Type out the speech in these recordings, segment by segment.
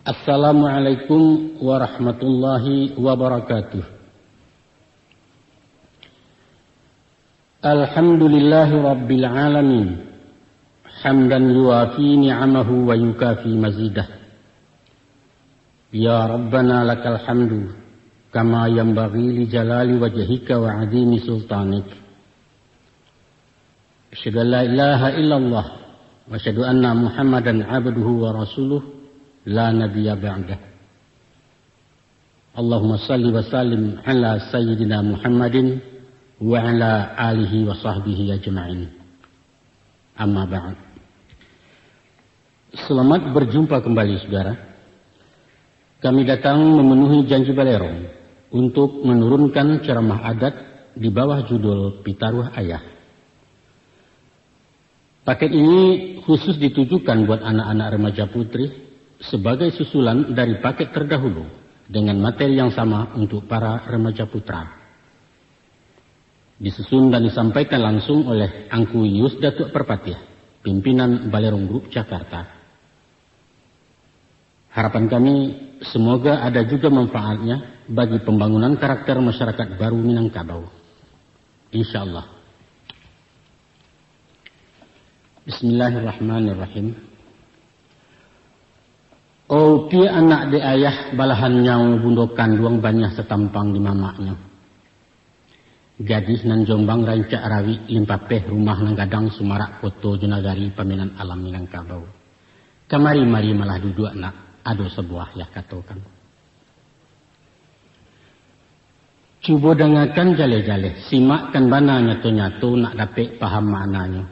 Assalamualaikum warahmatullahi wabarakatuh. Alhamdulillahi rabbil alamin. Hamdan yuwafi ni'amahu wa yukafi mazidah. Ya Rabbana lakal hamdu kama yanbaghi li jalali wajhika wa 'azimi sultanik. Asyhadu an la ilaha illallah wa asyhadu anna Muhammadan 'abduhu wa rasuluh. La nabiyya ba'dah. Allahumma salli wa sallim ala sayyidina Muhammadin wa ala alihi wa sahbihi ajma'in. Amma ba'd. Selamat berjumpa kembali saudara. Kami datang memenuhi janji Balerong untuk menurunkan ceramah adat di bawah judul Pitaruh Ayah. Paket ini khusus ditujukan buat anak-anak remaja putri sebagai susulan dari paket terdahulu dengan materi yang sama untuk para remaja putra. Disusun dan disampaikan langsung oleh Angku Yus Datuk Perpatiah, pimpinan Balerong Group Jakarta. Harapan kami semoga ada juga manfaatnya bagi pembangunan karakter masyarakat baru Minangkabau. Insyaallah. Bismillahirrahmanirrahim. Oh, pia anak de ayah balahan nyau bundokan duang banyak setampang di mamaknya. Gadis nan Jombang rancak rawi limpapeh rumah nang gadang sumarak foto junagari paminan alam Minangkabau. Kamari-mari malah duduk nak ado sebuah ya katokan. Cuba dengarkan jale-jale, simakkan bana nyato-nyato nak dapet paham maknanya.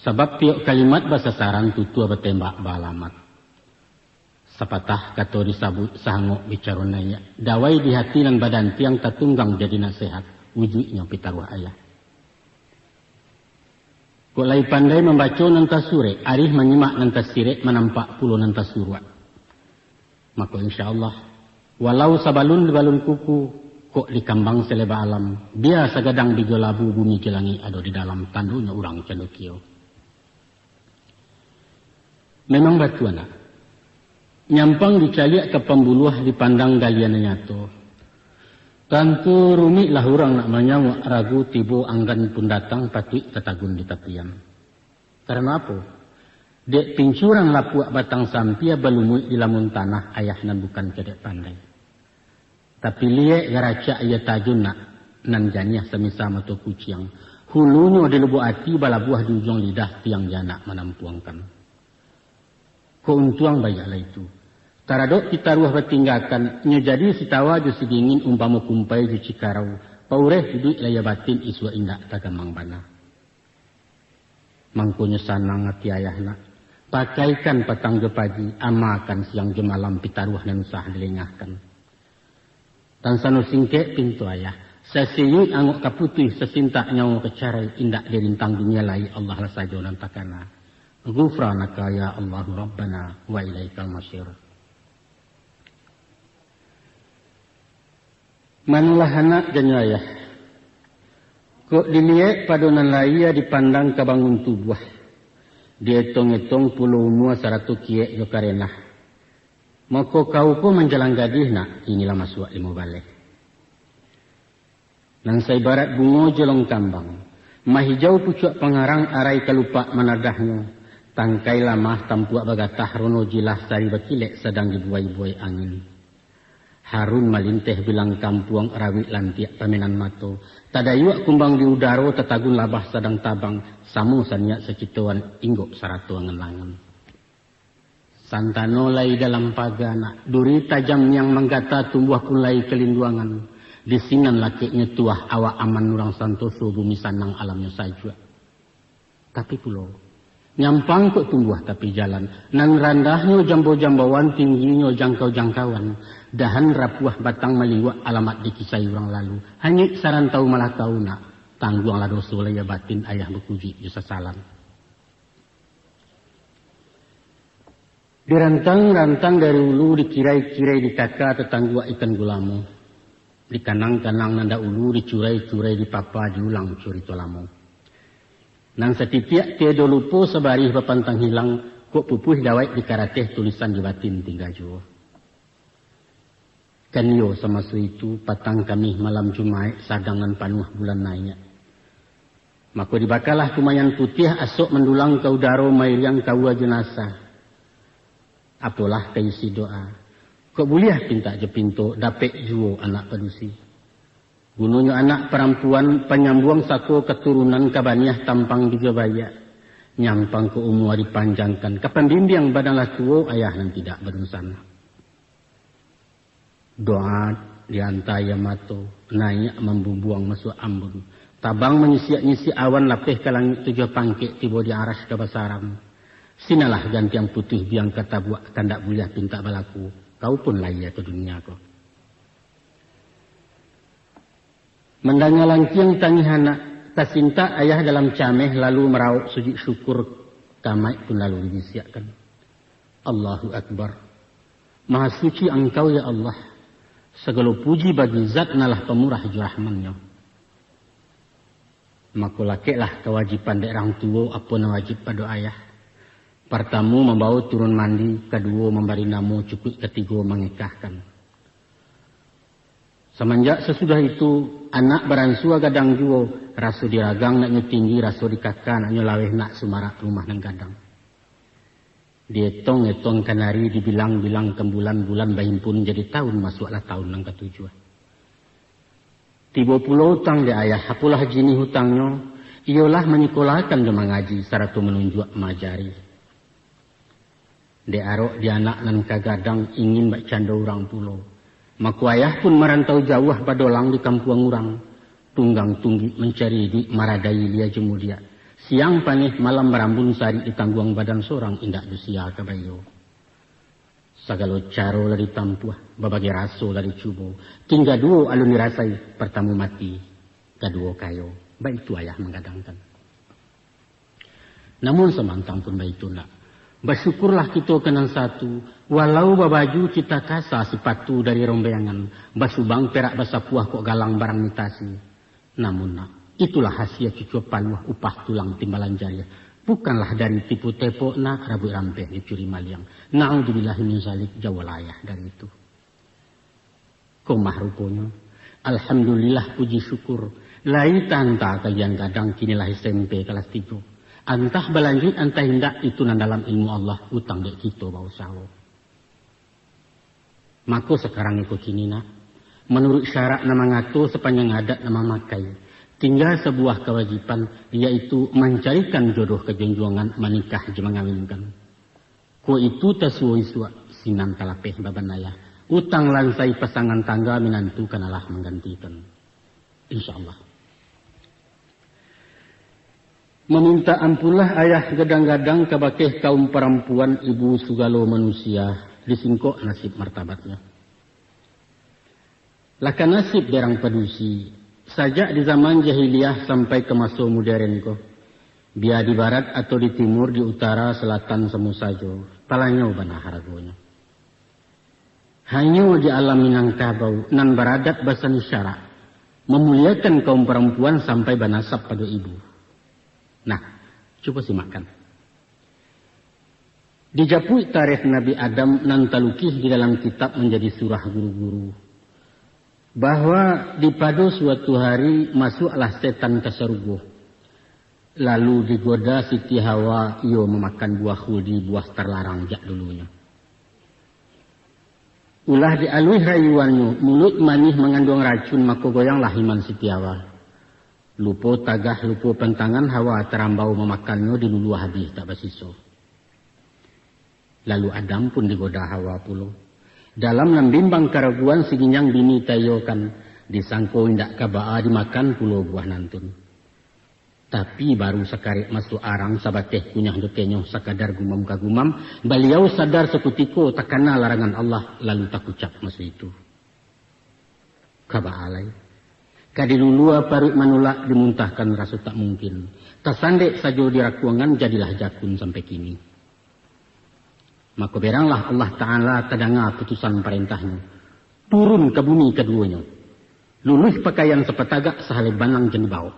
Sebab tiap kalimat bahasa saran tutua bertembak balamat. Sapatah kato disabut sangok bicaronanya. Dawai di hati dan badan tiang tatunggang jadi nasihat. Wujudnya pitaruh ayah. Kok lai pandai membaca nantas sure. Arih menyimak nantas sirek menampak puluh nantas surat. Maka insyaAllah. Walau sabalun balun kuku. Kok dikambang seleba alam. Biasa gadang di jolabu bumi jelangi. Ada di dalam tandunya orang cendukio. Memang batu anak. Nyampang dicaliak ke pembuluh dipandang galian nyato. Tentu rumit lah orang nak menyawak ragu tibo anggan pun datang patut tetagun di tepian. Karena apa? Dek pincuran lapuak batang sampia belumui di lamun tanah ayah nan bukan kedek pandai. Tapi liek garaca ia tajun nak nan janiah semisa matu kuciang. Hulunya di lubuk hati bala buah di ujung lidah tiang janak menampuangkan. Keuntuang bayaklah itu. Taradok kita ruah bertinggalkan. Nya jadi si tawa ju si dingin umpamu kumpai ju cikarau. Paureh hidup laya batin iswa indak tagamang bana. Mangkunya sanang hati ayahna. Pakaikan petang pagi. Amakan siang jemalam pitaruah dan sah dilengahkan. Tan sanu singke pintu ayah. Sesiyut anguk kaputih sesintak nyawa kecarai. Indak dirintang dunia lai Allah lah saja nantakana. Ghufranaka ya Allahu Rabbana wa ilaikal masyir. Manulah anak dan ayah. Kok dilihat padunan laya dipandang ke bangun tubuh. Dietong-etong puluh umur 100 kiek jo karenah. Maka kau pun menjalan gadih nak. Inilah masuk ilmu balik. Nang saya barat bungo jelong kambang. Mahijau pucuk pengarang arai kelupak menadahnya. Tangkai lamah tampuak bagatah rono jilah sari berkilek sedang dibuai-buai angin. Harun malinteh bilang kampuang rawit lantiak paminan mato. Tadayuak kumbang di udaro tetagun labah sedang tabang. Samu sanyak secituan inggok saratu angan-angan. Santanolai dalam pagana. Duri tajam yang menggata tumbuh kulai kelinduangan. Disinan lakiknya tuah awak aman nurang santoso bumi sanang alamnya saja. Tapi pulau. Nyampang kok tumbuh tapi jalan. Nan randahnya jambo-jambauan tingginya jangkau-jangkauan. Dahan rapuah batang meliwak alamat dikisai orang lalu. Hanya saran tahu malah tahu nak. Tangguanglah dosa laya batin ayah berpuji jasa salam. Dirantang-rantang dari ulu dikirai-kirai ditaka tetangguak ikan gulamu. Dikanang-kanang nanda ulu dicurai-curai di papa diulang curi tolamu. Nang setiap tiada lupa sebarih bepantang hilang Kok pupuh dawai di karateh tulisan di batin tinggal jua. Kan yo sama itu patang kami malam Jumat sadangan panuh bulan naiknya. Maka dibakalah kumayan putih asok mendulang ke udara mairiang kawa jenazah. Apalah kaisi doa. Kok boleh pinta je pintu dapet juo anak pedusi. Gunanya anak perempuan penyambung sako keturunan kabaniah tampang digabaya. Nyampang ke umur dipanjangkan. Kapan bimbing badanlah tuo ayah yang tidak berusana. Doa diantai mato naik membubuang masuk ambun. Tabang menyisiak-nyisi awan lapih ke langit tujuh pangkit tiba di aras ke basaram. Sinalah ganti yang putih biang kata buat kandak buliah pinta balaku. Kau pun layak ke dunia kau. Mendanya langkiang tangihana tasinta ayah dalam cameh lalu meraup sujud syukur kamai pun lalu disiapkan. Allahu Akbar. Maha suci engkau ya Allah. Segala puji bagi zat nalah pemurah jurahmannya. Maka lakiklah kewajiban dari orang tua apa na wajib pada ayah. Pertama membawa turun mandi, kedua memberi nama, cukup ketiga mengikahkan. Semenjak sesudah itu anak beransua gadang juo, rasu diragang nak tinggi, rasu dikakak nak laweh nak sumarak rumah nang gadang. Dietong-etong kanari dibilang-bilang kembulan-bulan bahimpun jadi tahun masuklah tahun yang ketujuh. Tiba pula hutang dia ayah, apalah jini hutangnya, ialah menyekolahkan dia mengaji serta menunjuk majari. Dia arok dia anak nan kagadang ingin bak canda orang pulau. Maka ayah pun merantau jauh padolang di kampung orang. Tunggang tunggi mencari duit maradai dia jemu dia. Siang panih malam berambun sari di tangguang badan seorang indak dusia kabayo. Sagalo caro lari tampuah, babagi raso lari cubo. Tinggal dua alun dirasai, pertama mati, kedua kayo. Baik itu ayah menggadangkan. Namun semantang pun baik itu nak. Bersyukurlah kita kenal satu. Walau babaju kita kasa sipatu dari rombeangan. Basubang perak basa puah kok galang barang mitasi. Namun nak. Itulah hasil cucu paluah upah tulang timbalan jariah. Bukanlah dari tipu tepo nak rabu rampeh dicuri maliang. Na'udzubillah min zalik jauh layah dari itu. Komah rupanya. Alhamdulillah puji syukur. Lai tanta kajian kadang kinilah SMP kelas 3. Antah berlanjut antah hindak itu nan dalam ilmu Allah utang dek kita bau sawo. Maka sekarang ikut kini nak. Menurut syarat nama ngatur sepanjang adat nama makai. Tinggal sebuah kewajiban, yaitu mencarikan jodoh kejonjongan menikah je mengawinkan. Ko itu tasuwa sinan talapeh babanaya. Utang lansai pasangan tangga minantu kanalah menggantikan. InsyaAllah. Meminta ampunlah ayah gadang-gadang kabakeh kaum perempuan ibu sugalo manusia disingkok nasib martabatnya. Laka nasib derang pedusi. Sajak di zaman jahiliyah sampai ke masa modern ko. Biar di barat atau di timur, di utara, selatan semua saja. Palanya ubana haragonya. Hanya di alam Minangkabau nan beradat bahasa isyarat. Memuliakan kaum perempuan sampai banasab pada ibu. Nah, coba simakkan. Dijapui tarikh Nabi Adam nan talukih di dalam kitab menjadi surah guru-guru. Bahwa di pada suatu hari masuklah setan ke surga. Lalu digoda Siti Hawa ia memakan buah khuldi, buah terlarang jak dulunya. Ulah dialui rayuannya, mulut manih mengandung racun maka goyanglah iman Siti Hawa. Lupa tagah, lupa pentangan Hawa terambau memakannya di lulu habis tak bersiso. Lalu Adam pun digoda Hawa pula. Dalam membimbang keraguan seginyang bini tayokan disangko indak kabaa dimakan pulau buah nantun. Tapi baru sekarik masuk arang sabateh kunyah dekenyo sakadar gumam kagumam beliau sadar sekutiko takana larangan Allah lalu tak ucap masuk itu. Kabaa alai. Kadilulua parut manulak dimuntahkan rasa tak mungkin. Tasandek saja dirakuangan jadilah jakun sampai kini. Maka beranglah Allah Ta'ala terdengar putusan perintahnya. Turun ke bumi keduanya. Luluh pakaian sepetagak sehale banang jenibau.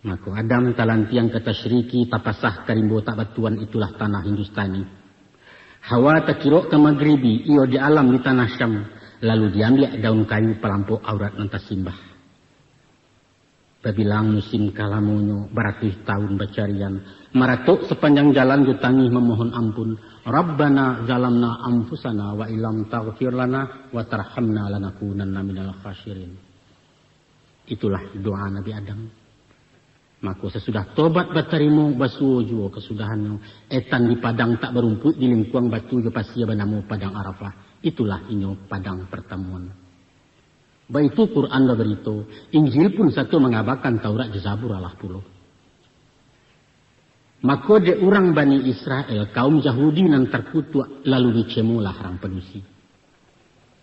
Maka Adam talantiang kata syiriki tapasah karimbo tak batuan itulah tanah Hindustani. Hawa takiro ke Maghribi iyo di alam di tanah Syam. Lalu diambil daun kayu pelampau aurat nanti simbah. Babilang musim kalamunyo baratus tahun bacarian. Maratuk sepanjang jalan jutangi memohon ampun. Rabbana zalamna anfusana wa ilam taghfir lana wa tarhamna lanakunanna minal khasirin. Itulah doa Nabi Adam. Maka sesudah tobat batarimu basuo juo kesudahannya. Etan di padang tak berumput di lingkuang batu jepasia banamu padang Arafah. Itulah inyo padang pertemuan. Baitu Quran dah berito. Injil pun satu mengabarkan Taurat di Zabur Allah pulo. Maka de orang Bani Israel kaum Yahudi nan terkutuk lalu dicemulah orang penusi.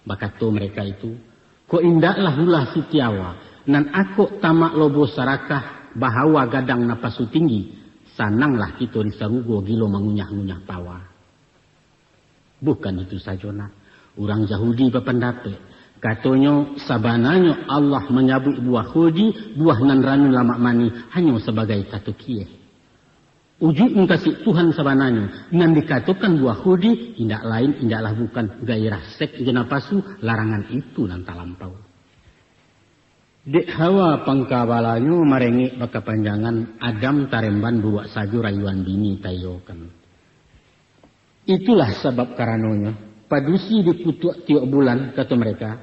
Bakato mereka itu. Ko indaklah ulah sitiawa. Nan aku tamak lobo sarakah bahawa gadang napasu tinggi. Sananglah kita disarugo gilo mengunyah-ngunyah pawa. Bukan itu saja nak. Orang Yahudi berpendapat. Katanya sabananya Allah menyabut buah khudi, buah nan ranu lamak mani hanya sebagai kata kieh. Ujud mengkasih Tuhan sabananya. Nan dikatakan buah khudi, indak lain, indaklah bukan gairah seks jenapasu, larangan itu nan talampau. Dek hawa pangkawalanyo marengik baka panjangan Adam taremban buat sajo rayuan bini tayokan. Itulah sebab karenanya. Padusi dikutuk tiap bulan, kata mereka,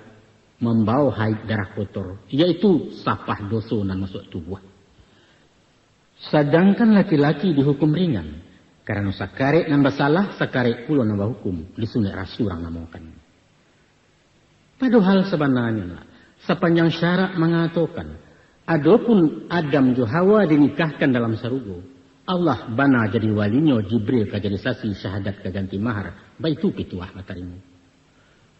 membawa haid darah kotor, yaitu sapah dosa nan masuk tubuh. Sedangkan laki-laki dihukum ringan, karena sakarek nan bersalah, sakarek pula nan hukum, disunat rasul orang namakan. Padahal sebenarnya, sepanjang syarat mengatakan, adapun Adam dan Hawa dinikahkan dalam sarugo, Allah bana jadi walinya Jibril jadi saksi syahadat ganti mahar. Baitu pituah matarimu.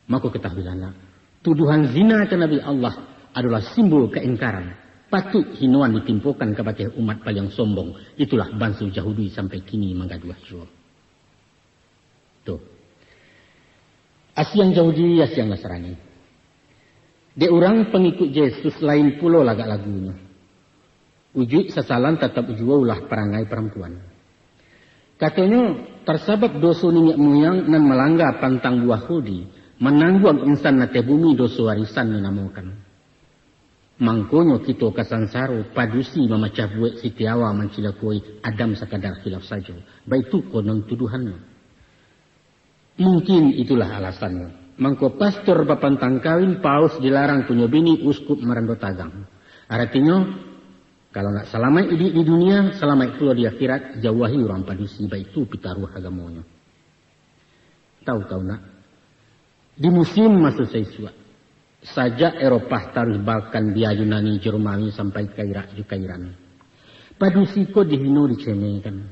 Maka ketahuilah tuduhan zina ke Nabi Allah adalah simbol keingkaran. Patut hinuan ditimpukan kepada umat paling sombong. Itulah bangsa Yahudi sampai kini menggaduh jua. Tuh. Asyang Yahudi, asyang Nasrani. Dia orang pengikut Yesus lain pulau lagak lagunya. Wujud sesalan tetap juaulah perangai perempuan. Katanya tersabab dosa nenek moyang nan melanggar pantang buah khudi, menanggung insan nate bumi dosa warisan dinamakan. Mangkonyo kita kasansaro padusi memecah buat sitiawa mencilakui Adam sekadar khilaf saja. Baitu konon tuduhannya. Mungkin itulah alasannya. Mangko pastor bapantang kawin paus dilarang punya bini uskup merendo tagang. Artinya kalau nak selamat di dunia, selamat pula di akhirat, jauhi orang padusi, baik itu pitaruh agamanya. Tahu nak, di musim masa Saiswa, saja Eropah taruh balkan dia Yunani, Jermani sampai ke Irak juga Iran. Padusi ko dihino dicemekan.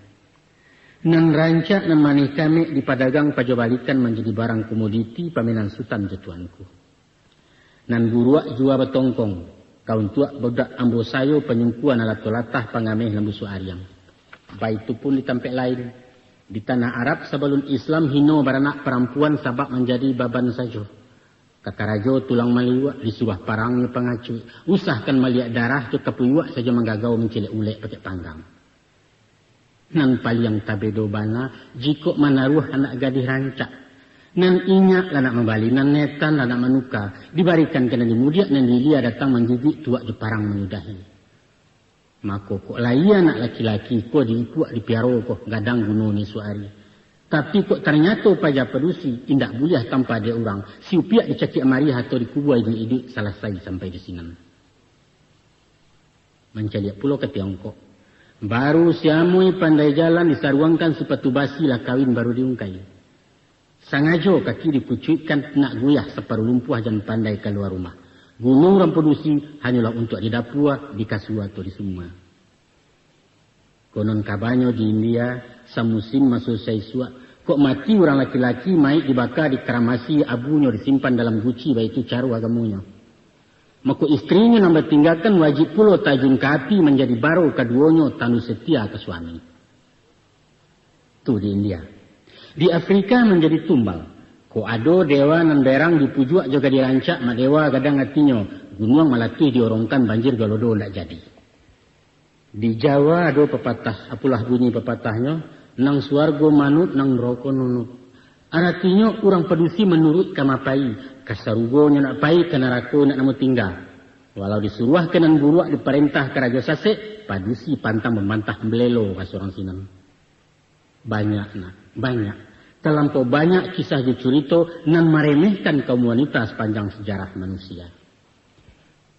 Nan rancak nan maneh kami di padagang pajobalikan menjadi barang komoditi paminan sultan jatuanku. Nan buruak jua betongkong. Kaun tuak bodak ambo sayo penyungkuan alat tolatah pangameh lembu suariang. Baik itu pun di tempat lain. Di tanah Arab sebelum Islam hino baranak perempuan sabab menjadi baban saja. Kakarajo tulang maliwak disuruh parangnya pengacu. Usahkan melihat darah tu kepuyuak saja menggagau mencilek ulek pakai panggang. Nan paliang tabedo bana jikok manaruh anak gadis rancak. Nan inyak lah nak membali, nan netan lah nak menuka. Dibarikan kena dimudiak, nan dilia datang menjijik tuak jeparang menyudahi. Maka kok laia nak laki-laki, kok diikuak dipiaro kok gadang gunung ni suari. Tapi kok ternyata pajak pedusi, indak boleh tanpa dia orang. Si upiak dicakik mari atau dikubuai di idik selesai sampai di sini. Mencaliak pulau ke Tiongkok. Baru siamui pandai jalan disaruangkan sepatu basi lah kawin baru diungkai. Sangajo kaki dipucukkan nak goyah separuh lumpuh dan pandai keluar rumah. Gunung Rampedusi hanyalah untuk di Dapua, di Kasua atau di Suma. Konon kabarnya di India, semusim masuk Saiswa, kok mati orang laki-laki mai dibakar di keramasi abunya disimpan dalam guci, itu caru agamanya. Maka istrinya nambah tinggalkan wajib pula tajun ke api menjadi baru keduanya tanu setia ke suami. Itu di India. Di Afrika menjadi tumbal. Ko ado dewa nan berang dipujuak juga dirancak mak dewa gadang hatinya. Gunung malatih diorongkan banjir galodo ndak jadi. Di Jawa ada pepatah, apalah bunyi pepatahnya, nang suargo manut nang neraka nunut. Artinya orang padusi menurut kamapai, kasarugonya nak pai ke neraka nak namu tinggal. Walau disuruh kenan buruak diperintah keraja sase, padusi pantang membantah belelo kasorang sinan. Banyak nak, banyak. Terlampau banyak kisah dicurito nan meremehkan kaum wanita sepanjang sejarah manusia.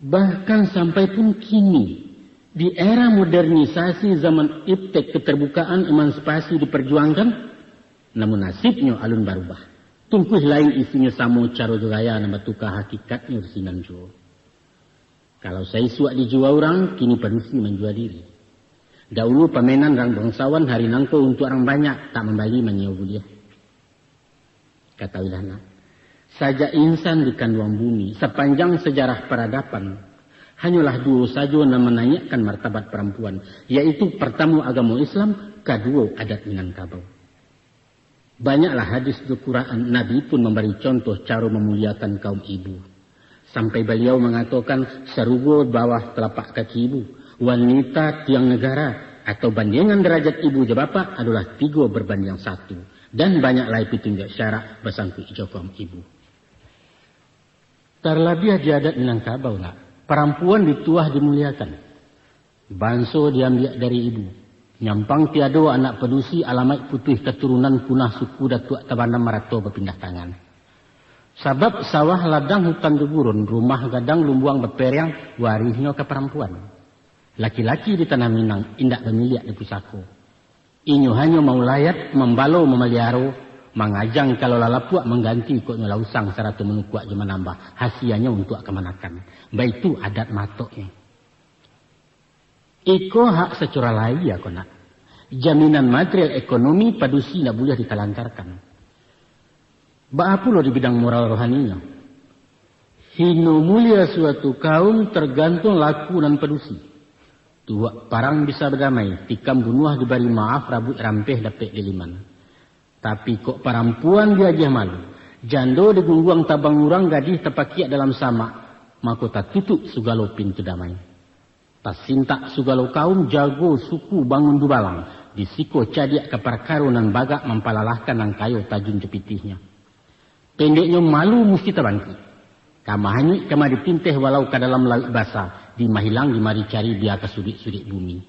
Bahkan sampai pun kini, di era modernisasi zaman iptek keterbukaan emansipasi diperjuangkan, namun nasibnya alun barubah. Tungkuh lain isinya samo caro gaya nama tukar hakikatnya usinan jo. Kalau saya suak dijual orang, kini padusi menjual diri. Dahulu pamenan orang bangsawan hari nangko untuk orang banyak, tak membali menyewa buliah. Katakanlah nak, saja insan di kandungan bumi, sepanjang sejarah peradaban, hanyalah dua saja yang menaikkan martabat perempuan, yaitu pertama agama Islam, kedua adat Minangkabau. Banyaklah hadis di Quran, Nabi pun memberi contoh cara memuliakan kaum ibu. Sampai beliau mengatakan serugo bawah telapak kaki ibu, wanita tiang negara atau bandingan derajat ibu je bapa adalah 3 berbanding 1. Dan banyak lagi petunjuk syarak bersangkut hijau kaum ibu. Terlebih di adat Minangkabau nak, perempuan dituah dimuliakan. Banso diambil dari ibu. Nyampang tiada anak padusi alamat putih keturunan punah suku Datuk Tabanam Marato berpindah tangan. Sebab sawah ladang hutan gurun, rumah gadang lumbuang berperiang, warisnya ke perempuan. Laki-laki di tanah Minang indak bermilik di pusako. Inyo hanya mau layat, membalau, memeliaro, mengajang kalau lalapuak mengganti koknya lausang seratu menukuak je menambah. Hasianya untuk kemanakan. Baik itu adat matoknya. Iko hak secara lain ya kona. Jaminan material ekonomi padusi nak boleh dikalantarkan. Bapa lo di bidang moral rohaninya. Hino mulia suatu kaum tergantung laku dan padusi. Tuak parang bisa berdamai, tikam bunuh diberi maaf, rabut rampeh dapat diliman. Tapi kok perempuan dia aja malu. Jando digungguang tabang urang gadis terpakiak dalam samak, maka tak tutup sugalo pintu damai. Tas sintak sugalo kaum jago suku bangun dubalang, disiko cadiak ke perkara nan bagak mempalalahkan nang kayo tajun cepitihnya. Pendeknya malu mesti terbangkit. Kama hanyut kama dipinteh walau ke dalam laut basah. Di mahilang di mari cari dia ke sudut-sudut bumi.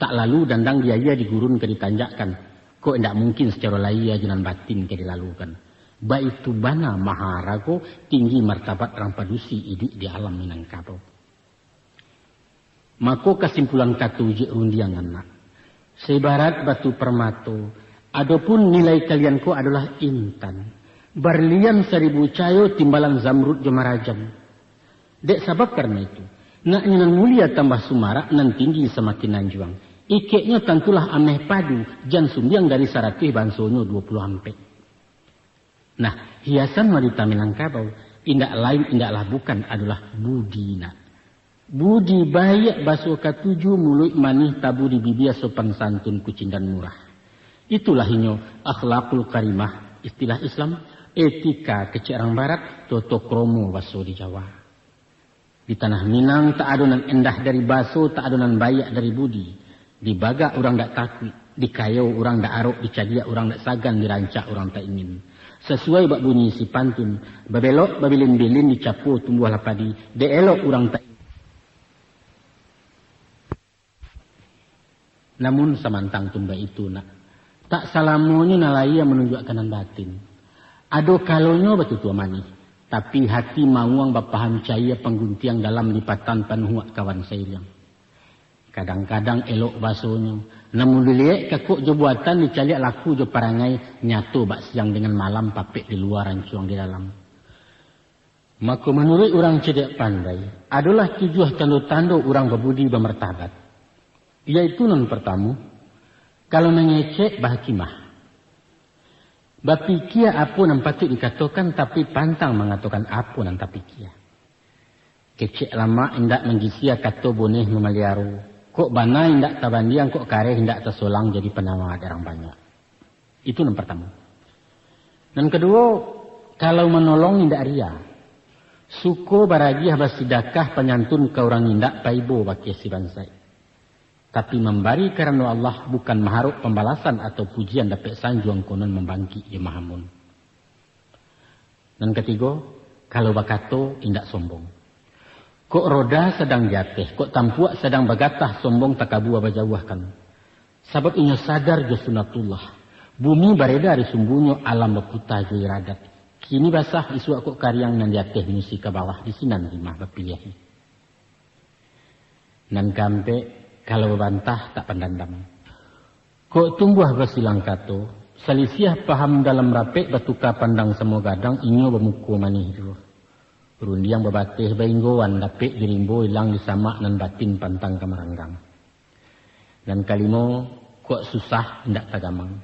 Tak lalu dandang dia digurun ke ditanjakkan. Kok tidak mungkin secara laia jalan batin ke dilalukan. Baik itu bana maharago tinggi martabat orang padusi hidup di alam Minangkabau. Maka kesimpulan kata uji undiangan nak. Sebarat batu permato. Adapun nilai kalian ko adalah intan. Berlian 1000 cayo timbalan zamrud jemarajan. Dek sebab karena itu. Nak nan mulia tambah sumara nan tinggi semakin nanjuang. Ikeknya tentulah ameh padu jan sumbiang dari 100 bansonyo 20 ampek. Nah, hiasan wanita Minangkabau indak lain indaklah bukan adalah budina. Budi baik baso ke-7 mulut manih tabu di bibia sopan santun kucing dan murah. Itulah inyo akhlakul karimah istilah Islam, etika kecik orang barat, toto kromo baso di Jawa. Di tanah Minang tak adonan endah dari baso, tak adonan bayak dari budi. Di bagak orang tak takut, di kayo orang tak arok, di cadiak orang tak sagan, di rancak orang tak ingin. Sesuai bak bunyi si pantun, babelok babilin-bilin dicapu tumbuh lapadi, de elok orang tak ingin. Namun samantang tumba itu nak, tak salamonya nalaya menunjuk kanan batin. Ado kalonya batu tua manis. Tapi hati mauang bapahan cahaya pengguntiang dalam lipatan panuhuak kawan sayang. Kadang-kadang elok basonya. Namun dilihat kakuk je buatan dicaliak laku je parangai nyatu bak siang dengan malam papik di luar rancuang di dalam. Maka menurut orang cedek pandai adalah 7 tanda-tanda orang berbudi bermartabat. Iaitu yang pertama, kalau mengecek bahakimah. Bapikia apa yang patut dikatakan tapi pantang mengatakan apa yang tak pikia. Kecek lama hendak menggisia kata boneh memeliaru. Kok bana hendak tabandiang, kok kare hendak tersolang jadi penawar orang banyak. Itu yang pertama. Dan kedua, kalau menolong hendak ria. Suko baragiah basidakah penyantun ke orang hendak paibo baki si bansai. Tapi membari karena Allah bukan mengharap pembalasan atau pujian dapat sanjuang konon membangkit ya mahamun. Dan ketiga, kalau bakato indak sombong. Kok roda sedang jatuh, kok tampuak sedang bagatah sombong takabua bajawahkan. Sebab inyo sadar jo sunatullah. Bumi bareda dari sumbunyo alam beputa jo iradat. Kini basah isu kok karyang nan jatuh musi ke bawah di sinan rimah bepilih. Nan kampe kalau bantah tak pandandam. Kok tumbuh bersilang kato, selisih paham dalam rapek batuka pandang semua gadang inyo bermuku manih dulu. Rundiang bebatih bainggoan dapet dirimbo hilang disamak nan batin pantang kemeranggang. Dan kalimo kok susah ndak tagamang.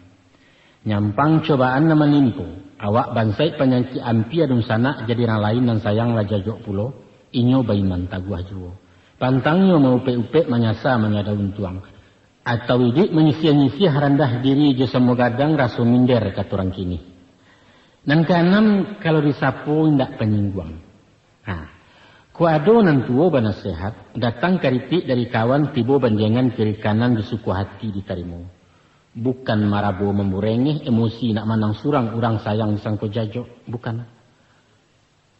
Nyampang cobaan nama nimpo, awak bansai penyangki ampi adun sana jadi orang lain dan sayang lajajok pulo, inyo baiman taguah juo. Pantangnya mau upe-upe menyasa menyadaun tuang. Atau idik menyisia-nyisia harandah diri je semua gadang rasu minder kata orang kini. Dan keenam kalau disapu ndak penyingguang. Nah, ku ado nan tuo banasehat datang karitik dari kawan tibo banjangan kiri kanan di suku hati ditarimo. Bukan marabo memburengih emosi nak manang surang orang sayang sangko jajo, bukan.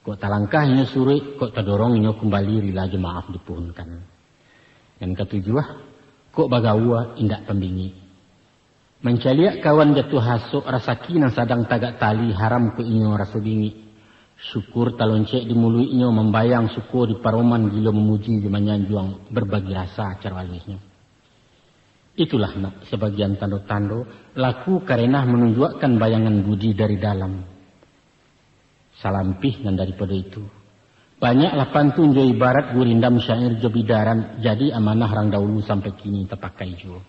Kok talangkah inyo suri, kok tadorong inyo kembali rila je maaf dipuhunkan. Dan ketujuh, kok bagawa indak pembingi. Mencaliak kawan jatuh hasuk rasaki nan sadang tagak tali haram ke inyo rasu bingi. Syukur taloncek di mulu inyo membayang syukur di paroman gilo memuji di menyanjuang berbagi rasa carwalisnya. Itulah nak sebagian tando-tando laku karena menunjukkan bayangan budi dari dalam. Salampih dan daripada itu. Banyaklah pantun jo ibarat gurindam syair jo bidaran. Jadi amanah orang dahulu sampai kini terpakai jo.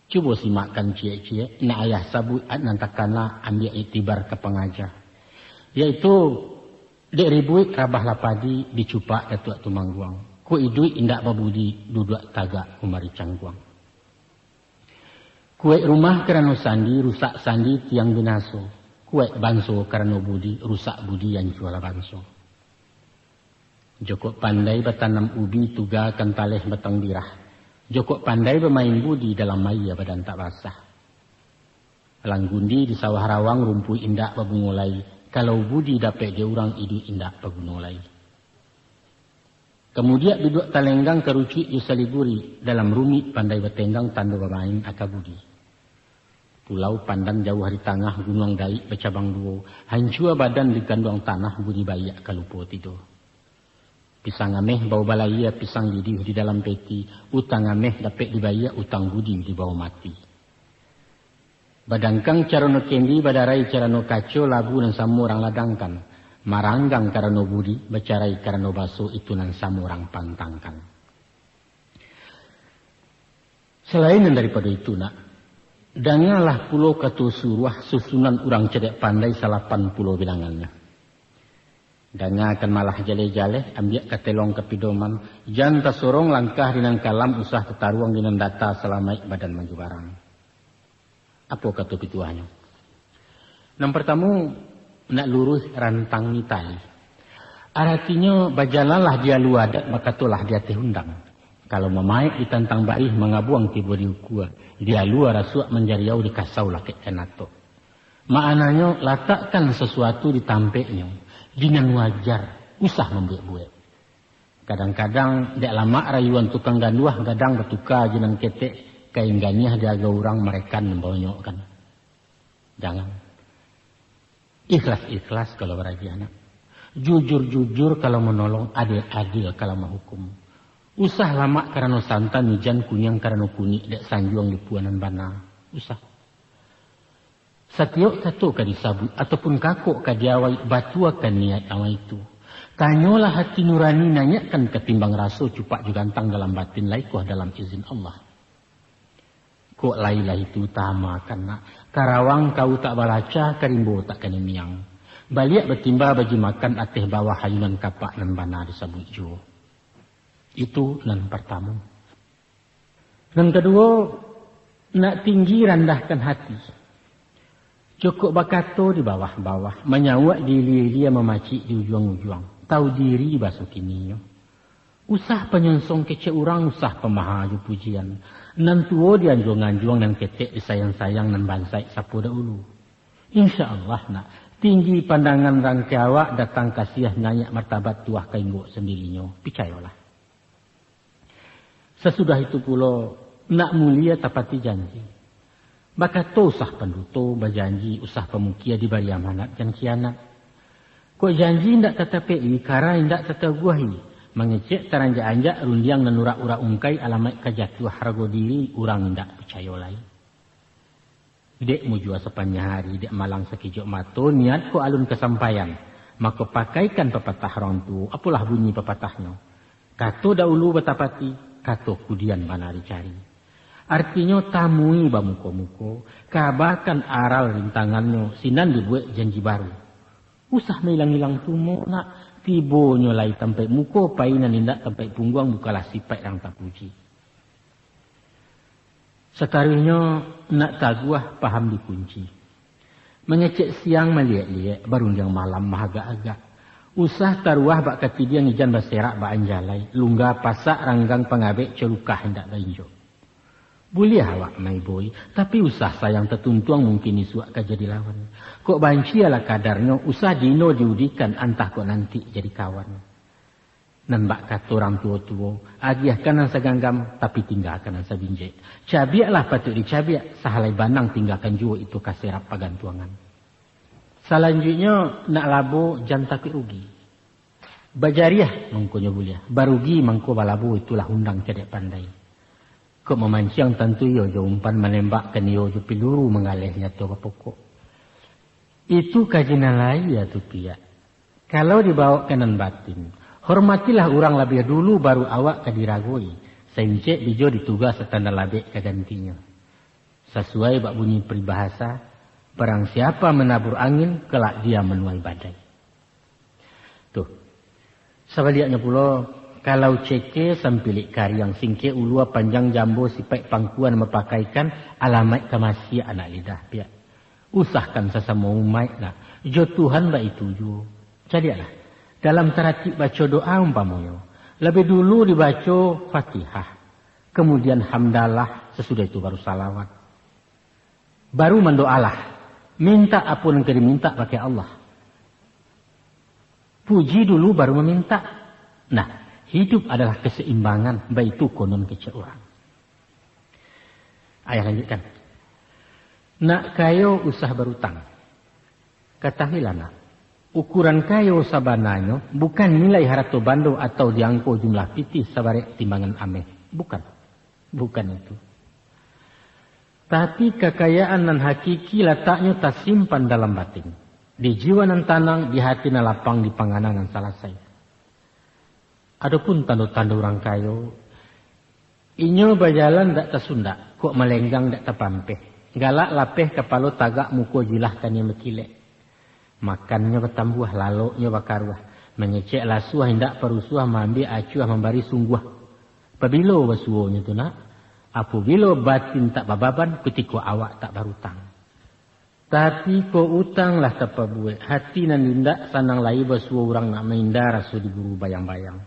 Cuba simakkan cie-cie. Nak ayah sabut nantakkanlah ambil itibar ke pengajar. Yaitu dek ribuik rabah lapadi dicupak ketua tumangguang. Ku idui indak babudi duduk tagak kumari cangguang. Kue rumah kerana sandi rusak sandi tiang binaso. Kue banso karena budi, rusak budi yang jual banso. Joko pandai bertanam ubi, tuga kentaleh batang dirah. Joko pandai bermain budi dalam maya badan tak basah. Langgundi di sawah rawang rumpui indak babungulai. Kalau budi dapat dia orang idu indak babungulai. Kemudian duduk talenggang kerucuk yusaliguri dalam rumit pandai bertenggang tanda bermain akabudi. Pulau pandang jauh hari tengah gunung daik bercabang duo. Hancur badan di kandung tanah budi bayak kalupo tidur. Pisang ameh bau balaya pisang lidih di dalam peti. Utang ameh dapat dibayak utang budi di bawah mati. Badangkang carano kendi badarai carano kaco labu dan samu orang ladangkan. Maranggang karano budi bercarai karano baso itu nan samu orang pantangkan. Selain daripada itu nak. Dangalah pulau katu suruh susunan orang cedek pandai 80 bilangannya. Danga akan malah jale-jale ambil katelong kepidoman. Janta sorong langkah dinang kalam usah tetaruang dinang data selama badan maju barang. Apa kata pituahnya? Yang pertama nak lurus rantang tali. Artinya bajalalah dia luadat maka tulah dia tehundang. Kalau memaik ditantang baih mengabuang tiba di ukua. Dia luar rasuak menjariau dikasau lakit kenato. Maknanya letakkan sesuatu di tampeknya. Dengan wajar. Usah membuat-buat. Kadang-kadang dek lama rayuan tukang ganduah. Kadang bertukar jenang ketek. Kain ganiah dia agak orang mereka membonyokkan. Jangan. Ikhlas-ikhlas kalau beraji anak. Jujur-jujur kalau menolong. Adil-adil kalau menghukum. Usah lama karena santan hujan kunyang karena kunyik dek sanjuang di puanan bana. Usah. Setiap satu kadisabut ataupun kakuk kadiawai batu akan niat awal itu. Tanyalah hati nurani nanyakan ketimbang rasul cupak jugantang dalam batin laikuh dalam izin Allah. Kok lailah itu utama karena karawang kau tak balaca karimbo tak kena miang. Baliak bertimba bagi makan ateh bawah hayunan kapak dan bana disabut jo. Itu yang pertama. Yang kedua, nak tinggi rendahkan hati. Cukup bakato di bawah-bawah. Menyawak diri dia memacik di ujung-ujung. Tahu diri basuh kini. Usah penyonsong kece orang, usah pemahaju pujian. Nan tuo dianjuang-anjuang dan ketek disayang-sayang nan bansai sapu dahulu. InsyaAllah nak, tinggi pandangan rangkiawak datang kasiah nayak martabat tuah kainggok sendirinya. Picayolah. Sesudah itu pula, nak mulia tapati janji. Maka to usah penduto, berjanji, usah pemukia dibari amanat dan kianat. Kok janji ndak tetapi karena ndak tetaguahi. Mengecek teranja-anja rundiang dan urak-urak ungkai alamat kejatuh harga diri orang ndak percaya lain. Dek mujua sepanjang hari, dek malang sekejap mato, niat ko alun kesampaian. Maka pakaikan pepatah orang tu, apalah bunyi pepatahnya. Kato dahulu betapati, kato kudian mana dicari. Artinya tamui bamuko-muko, kabarkan aral rintangannya, sinan dibuat janji baru. Usah hilang-hilang tumo nak, tibo nyolai tempat muko, painan indak tempat pungguang, bukalah sifat yang tak puji. Sekarangnya nak taguah paham dikunci. Mengecek siang melihat-lihat, baru yang malam mahagak-agak. Usah taruah bak ketidian ijan baserak bak anjalai, lunggah pasak ranggang pengabek celukah hendak lainjo. Boleh awak my boy, tapi usah sayang tertuntuang mungkin isuak jadi lawan. Kok bancialah kadarnya, usah dino diudikan antah kok nanti jadi kawan. Nan bak kata orang tua-tua, agiahkan nan seganggam, tapi tinggalkan nan sebinjek. Cabiaklah patut dicabiak, sahalai banang tinggalkan jua itu kaserap pagantuangan. Selanjutnya, nak labo jangan takut rugi. Bajariah mengkonya bulia, barugi mengko balabo itulah undang cedek pandai. Kok memancing tentu yo umpan menembakkan yo peluru mengalihnya tu pokok. Itu kajian lain ya tu pia. Kalau dibawa kanan batin, hormatilah orang lebih dulu baru awak kadiragoi. Sencek bijo ditugas setanda labek kegantinya. Sesuai bak bunyi peribahasa, barang siapa menabur angin, kelak dia menuai badai. Tuh. Sebaliknya pula, kalau ceke sampilik karyang singke ulua panjang jambo sipai pangkuan mempakaikan alamat kemasia anak lidah pia. Usahkan sesama umat lah. Jo Tuhan ba itu jo. Jadilah dalam tertib baca doa umpamoyo. Lebih dulu dibaca Fatihah. Kemudian hamdalah, sesudah itu baru salawat. Baru mendoalah. Minta apapun yang diminta pakai Allah. Puji dulu baru meminta. Nah, hidup adalah keseimbangan, baik itu konon kecil orang. Ayah lanjutkan. Nak kayo usah berutang. Ketahuilah nak, ukuran kayo sabananya bukan nilai harato bando atau diangko jumlah pitih sabarek timbangan ameh. Bukan itu. Tapi kekayaan nan hakiki letaknya tersimpan dalam batin. Di jiwa nan tanang, di hati nan lapang, di panganan nan salasai. Adapun tanda-tanda orang kayo, inyo berjalan dak tersunda, kok melenggang dak terpampeh. Galak lapeh kepala tagak muko jilah kan yang berkilek. Makannya bertambuh, laloknya bakaruah. Mengecek lasuah, hendak perusuah, mambil acuah, membari sungguh. Apabila basuhnya tu nak, apabila batin tak bababan, ketika awak tak berutang. Tapi ko utang lah tak buat. Hati nan lindak sanang lai basuh orang nak menghindar rasu diburu bayang-bayang.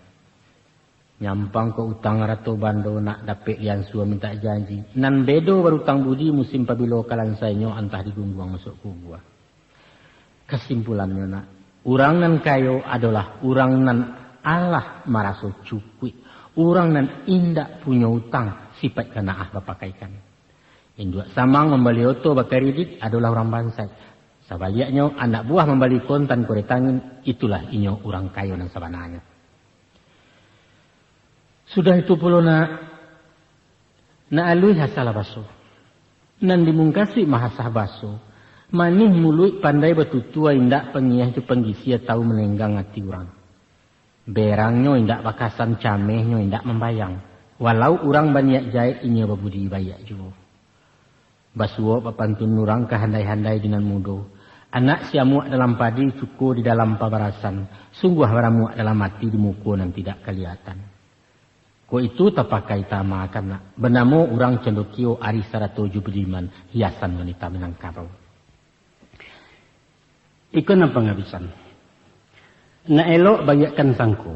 Nyampang ke utang rato bando nak dapet yang suah minta janji. Nan bedo berutang budi musim pabilo kalan sainyo antah digungguang masuk kubua. Kesimpulannya nak, orang nan kayo adalah orang nan Allah maraso cukui. Orang nan indak punya utang sifat kenaah bapakaikan. Induk samang membeli oto bakaridit adalah orang bansai. Sebaliknya anak buah membeli kontan koretangin, itulah inyo orang kayo nan sabananya. Sudah itu pula na alui hasalah baso. Nan dimungkasi mahasah baso. Manih mulut pandai betutua indak pengiah itu penggisia tahu menenggang hati orang. Berangnya indak bakasan camehnya indak membayang. Walau orang banyak jahit inya babudi bayak juga. Basuo papantun nurang kehandai-handai dengan mudo. Anak siamuak dalam padi cukup di dalam pabarasan. Sungguh baramuak dalam hati di muka yang tidak kelihatan. Ko itu terpakai tama karena benamo orang cendokio ari sarato jubliman hiasan wanita Minangkabau. Ikon ang pangabisan. Na elok bagyakan sangko.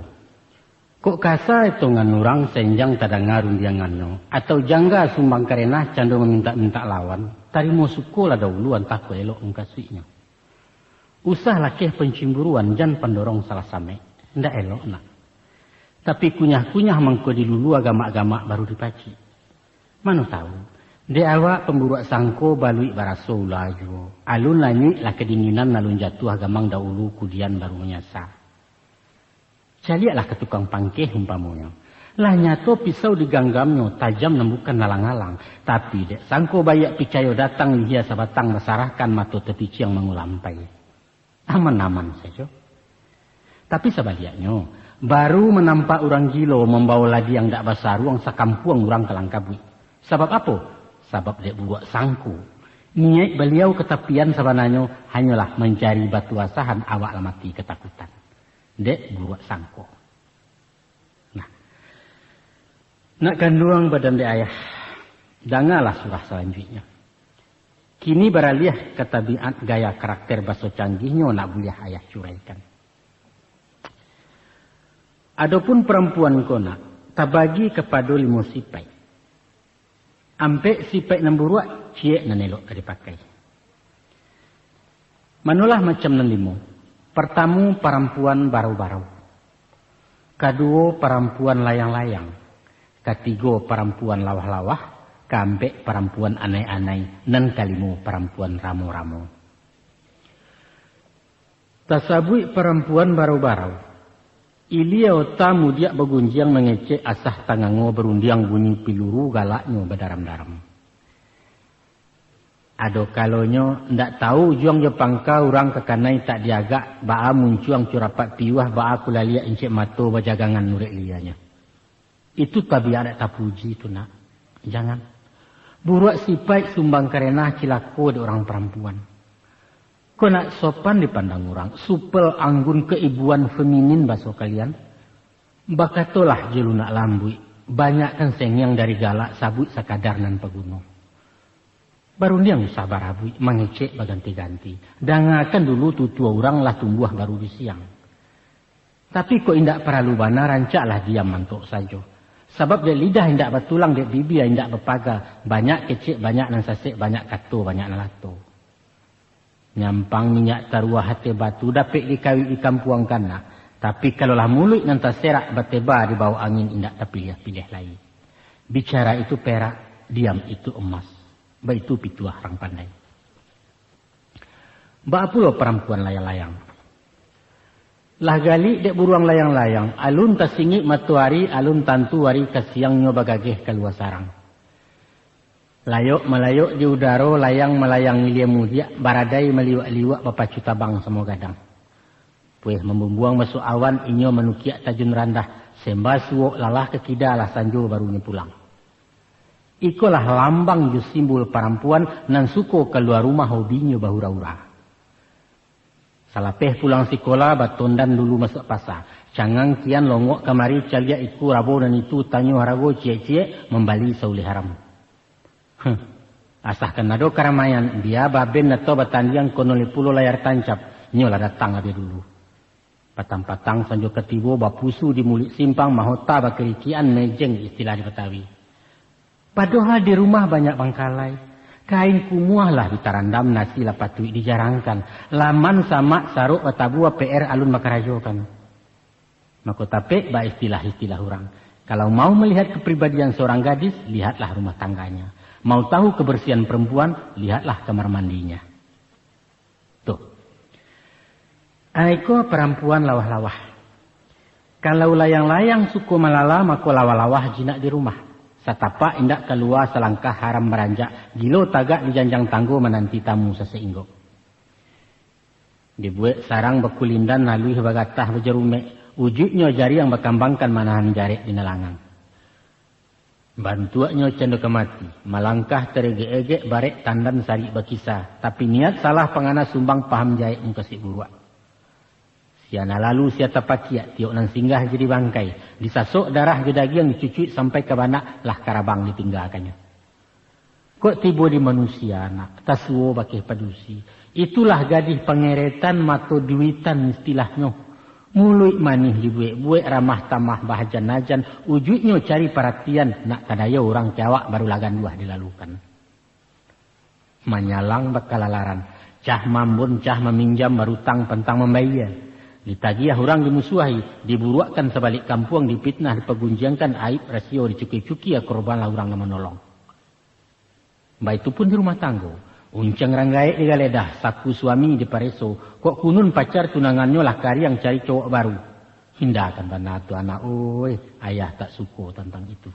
Kok kasa itu nganurang senjang tada ngarun dia ngano. Atau jangga sumbang karenah cando meminta-minta lawan. Tari mau sukolah dahuluan takut elok mengkasihnya. Usah lakeh pencimburuan jan pendorong salah same. Ndak elok nak. Tapi kunyah-kunyah mangko dilulu agama-agama baru dipaci. Mana tahu. De awak pemburuak sangko balui baraso ulaju. Alun lanyi lah kedinginan nalun jatuh agamang dahulu kudian baru menyasar. Caliaklah ke tukang pangkeh umpamanya. Lah nyato pisau diganggamnya, tajam nembukan lalang-lalang. Tapi dek sangko bayak picayo datang lihia sabatang masarahkan mato tepici yang mengulampai. Aman-aman saja. Tapi sebaliknya, baru menampak orang gilo membawa lagi yang dak basaruang sakampuang orang kelangkabui. Sebab apa? Sebab dek buat sangko. Niat beliau ketapian sabananya hanyalah mencari batu asahan awak lamati ketakutan. Dek buat sangko. Nah. Nak ganduang badan dek ayah. Dangalah surah selanjutnya. Kini baraliah ketabiat gaya karakter baso canggihnya nak boleh ayah curaikan. Adapun perempuan kona tabagi kepada limo sipai. Ampe sipai nemburuak cie nanelok dipakai. Manulah macam nanlimo. Pertama perempuan baru-baru. Kedua perempuan layang-layang. Ketiga perempuan lawah-lawah. Keempat perempuan anai-anai. Dan kelima perempuan ramo-ramo. Tasabui perempuan baru-baru. Ilia otamu dia begunjiang mengecek asah tangango berundiang bunyi piluru galaknya berdaram-daram. Ado kalonyo ndak tahu juang Jepang ka orang kekanai tak diagak baa muncuang curapat piwah baa kulalia encik mato bajagangan nurek lianya. Itu tabiat ada tapuji itu nak. Jangan. Buruak sipai sumbang karenah cilako di orang perempuan. Kau nak sopan dipandang orang. Supel anggun keibuan feminin baso kalian. Bakatolah jelu nak lambui. Banyak kan sengyang dari galak sabut sakadar nan pegunung. Baru dia sabar abui, mengecek berganti-ganti. Dangakan dulu tutua orang lah tumbuh baru di siang. Tapi kok indak perlu bana rancaklah diam mantuk saja. Sebab dia lidah indak bertulang, dia bibir indak berpagar. Banyak kecek, banyak nan sasek, banyak kato, banyak nalato. Nyampang minyak taruah hati batu, dapat dikawi ikan puang kana. Tapi kalaulah mulut nan terserak berteba di bawah angin indak terpilih-pilih lagi. Bicara itu perak, diam itu emas. Baitu pituah orang pandai. Ba pula perempuan layang-layang. Lah gali dek buruang layang-layang. Alun tasingik matuari, alun tantu wari kasiangnya bagageh keluar sarang. Layok melayok di udara, layang melayang milia mudia, baradai meliwak-liwak papacu tabang semua gadang. Puih membumbuang masuk awan, inyo menukiak tajun randah. Sembah suwok lalah kekida lah sanjo barunya pulang. Ikolah lambang ju simbol perempuan nan suko keluar rumah hobinya bahura-hura. Salapeh pulang sekolah batondan dulu masuk pasar. Cangang kian longok kamari calia iku rabo dan itu tanyo harago cie-cie membali sauli haram. Asah kenado keramaian dia baben atau batandiang konoli pulo layar tancap. Nyolah datang abi dulu. Patang-patang sanjo ketibo bapusu di mulut simpang mahota bakerikian mejeng istilah di Betawi. Padahal di rumah banyak bangkalai. Kain kumuah lah ditarandam nasi lapatui dijarangkan. Laman sama saruk batabua PR alun makarajokan. Maka tapek ba istilah-istilah orang. Kalau mau melihat kepribadian seorang gadis, lihatlah rumah tangganya. Mau tahu kebersihan perempuan, lihatlah kamar mandinya. Tuh. Aiko perempuan lawah-lawah. Kalau layang-layang suku malala, maka lawah-lawah jinak di rumah. Satapa indak keluar selangkah haram meranjak. Gilo tagak di janjang tanggo menanti tamu seseinggo. Dibuat sarang bekulindan lalui bagatah berjerumek. Wujudnya jari yang berkembangkan manahan jarik di nelangang. Bantuaknya cenderung kemati. Malangkah terege-ege barek tandan sari berkisah. Tapi niat salah pengana sumbang paham jaik mengkasih buruak. Siana lalu siata pakiak tiok nan singgah jadi bangkai. Disasuk darah gedagi yang dicucuk sampai ke banak lah karabang ditinggalkannya. Kok tiba di manusia nak. Tasuo bakih padusi. Itulah gadis pengeretan mato duitan istilahnya. Mului manih dibuek-buek ramah tamah bahajan-najan. Ujudnya cari perhatian. Nak kadaya orang Jawa baru lagan buah dilalukan. Menyalang bakalalaran. Cah mambun, cah meminjam berutang pentang membayar. Ditagiah orang dimusuhi. Diburuakkan sebalik kampung, dipitnah, dipegunjangkan aib rasio, dicuki-cuki ya korbanlah orang yang menolong. Baik itu pun di rumah tangga. Uncang ranggaik di galedah, saku suami di pareso. Kok kunun pacar tunangannya lah kari yang cari cowok baru. Hindakan bana tu anak, oi, ayah tak suka tentang itu.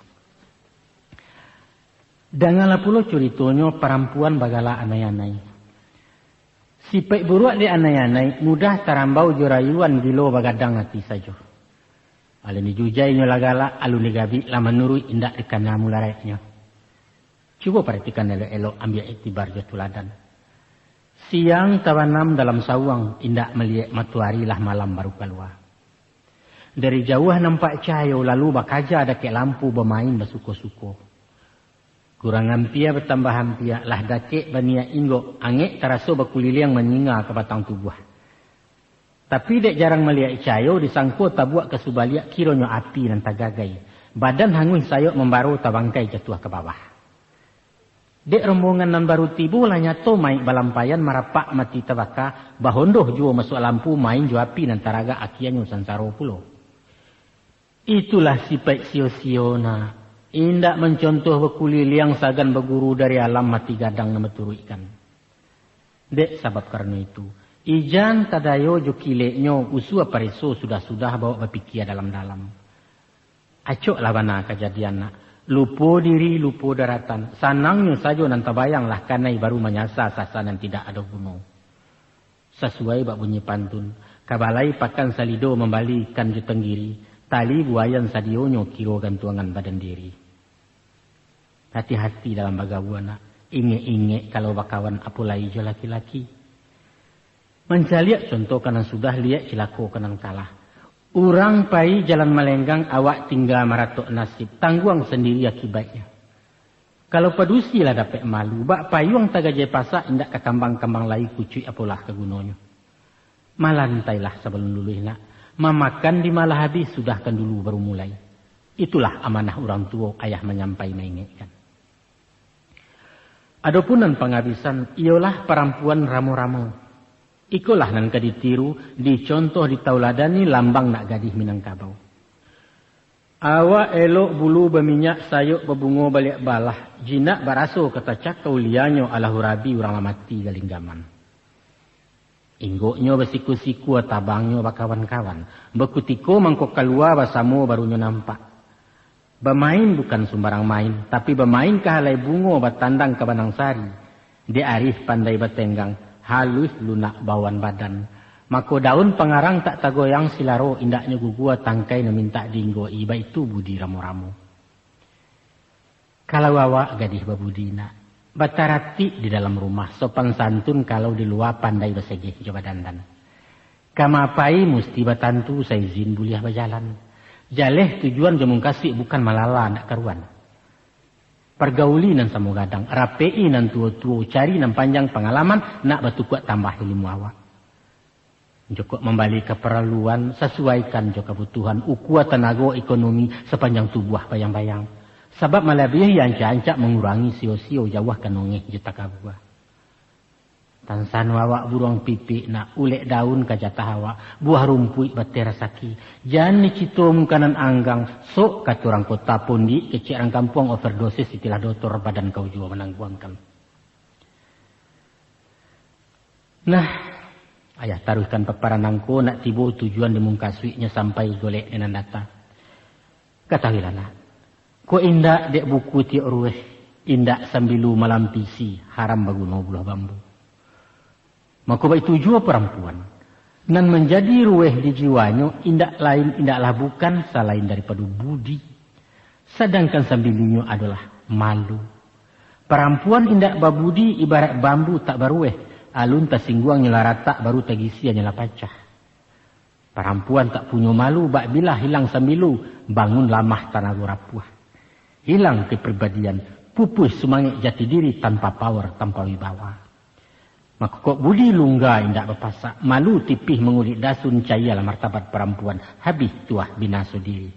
Dangalah pula ceritanya perempuan bagala anai-anai. Sipek buruak di anai-anai, mudah tarambau jorayuan gilo bagadang hati saja. Alun dijujai nyolagala, alun digabi, lama nurui indak dikanamu lareknya. Cuba perhatikan elok-elok, ambil iktibar jatuladan. Siang tawanam dalam sawang, indak melihat matahari lah malam baru keluar. Dari jauh nampak cahaya, lalu bakaja ada kayak lampu bermain bersuko-suko. Kurang hampia bertambah hampia, lah dakik bania inggo, angek teraso berkuliliang menyinga ke batang tubuh. Tapi dek jarang melihat cahaya, disangko tabuak ke subaliak kironyo api dan tagagai. Badan hangus sayok membaru tabangkai jatuh ke bawah. Dek rombongan nan baru tibu lah nyato main balampayan marapak mati tabaka bahondoh jua masuk lampu main jua api nan taraga akianyo sansaro pulo. Itulah sifat sio-siona. Indak mencontoh berkuliliang sagan berguru dari alam mati gadang nama turuikan. Dek sabab karena itu. Ijan kadayo jo kileknyo usua pariso sudah-sudah bawa berpikir dalam-dalam. Acok lah bana kejadian nak. Lupo diri, lupo daratan. Sanangnya saja nanti bayanglah kanai baru menyasar sasaran tidak ada gunung. Sesuai bak bunyi pantun. Kabalai pakan salido membalikan jutenggiri. Tali buayan sadionyo kiro gantuangan badan diri. Hati-hati dalam bagawana. Inge-inge kalau bakawan apulai jo laki-laki. Mencaliak contoh kanan sudah lihat cilako kanan kalah. Urang pai jalan melenggang, awak tinggal maratok nasib. Tangguang sendiri akibatnya. Kalau padusi lah dapat malu. Bak payung tagajai pasak, indak ke kambang-kambang lain kucui apalah ke gunanya. Malantailah sebelum luluh nak. Mamakan di malah habis, sudahkan dulu baru mulai. Itulah amanah orang tua ayah menyampai mengingatkan. Adapun dan penghabisan, ialah perempuan ramu-ramu. Ikulah nan kaditiru, dicontoh ditauladani lambang nak gadih Minangkabau. Awak elok bulu berminyak sayuk berbunga balik balah. Jinak baraso kata cakau lianyo ala hurabi orang mati galinggaman. Inggoknyo bersiku-siku tabangnya bakawan-kawan. Bekutiko mangkok keluar basamu barunya nampak. Bermain bukan sembarang main, tapi bermain ke halai bungo batandang ke Banangsari. Dia arif pandai batenggang. Halus lunak bawan badan. Mako daun pengarang tak tagoyang silaro indaknya gugua tangkai na minta dinggo iba itu budi ramu-ramu. Kalau awak gadih babudina. Batarati di dalam rumah. Sopan santun kalau di luar pandai bersegih coba dandan. Kamapai musti batantu saya izin buliah berjalan. Jaleh tujuan jemung kasih bukan malala nak karuan. Pergauli nan samu gadang, rapei nan tua-tua, cari nan panjang pengalaman, nak batu kuat tambah ilmu awak. Joko membalik keperluan, sesuaikan joko kebutuhan, ukuat tenaga ekonomi sepanjang tubuh bayang-bayang. Sebab malabih yang cancak mengurangi sio-sio jauh kanongeh juta kabuah. Tansan wawak burung pipi nak ulek daun kajatah awak, buah rumput batera saki. Jangan nicito mukanan anggang, sok kata orang kota pundi, kecil orang kampung overdosis itilah doktor badan kau juga menangguangkan. Nah, ayah taruhkan peparan nangko nak tiba tujuan di muka suiknya sampai golek nenan data. Katahilah nak, ko indak dek buku tiak rueh, indak sambilu malam pisi, haram baguno bulah bambu. Maka baik tujuan perempuan. Dan menjadi rueh di jiwanya, indak lain, indaklah bukan selain daripada budi. Sedangkan sambilinyo adalah malu. Perempuan indak babudi ibarat bambu tak barueh. Alun tasingguang nyela rata baru tagisia nyela pacah. Perempuan tak punya malu, bak bila hilang sambilu, bangun lamah tanah rapuh. Hilang kepribadian, pupus semangat jati diri tanpa power, tanpa wibawa. Maka kok budi lungga indak berpasak. Malu tipih mengulik dasun cayalah martabat perempuan. Habis tuah binaso diri.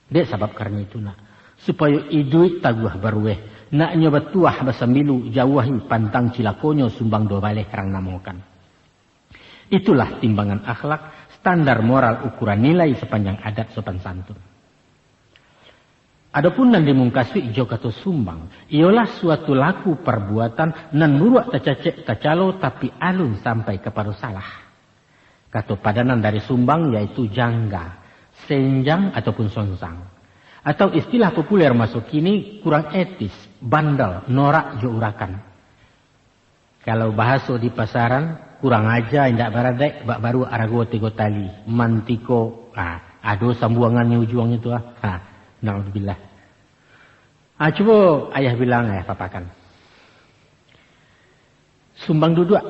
Dek sebab karena itu nak. Supaya iduit taguh barueh. Nak nyoba tuah basamilu jauhi pantang cilakonyo sumbang do baleh rang namokan. Itulah timbangan akhlak. Standar moral ukuran nilai sepanjang adat sopan santun. Adapun nan dimungkasui ijo kato sumbang. Ialah suatu laku perbuatan nan nuruak tacacek tacalo tapi alun sampai kepada salah. Kato padanan dari sumbang yaitu jangga, senjang ataupun sonsang. Atau istilah populer masuk kini kurang etis, bandel, norak jo urakan. Kalau bahasa di pasaran kurang aja indak baradek bak baru arago tigo tali, mantiko, ado sambuangannya ujuang itu Na'udzubillah. Coba ayah bilang, ayah papakan. Sumbang duduk.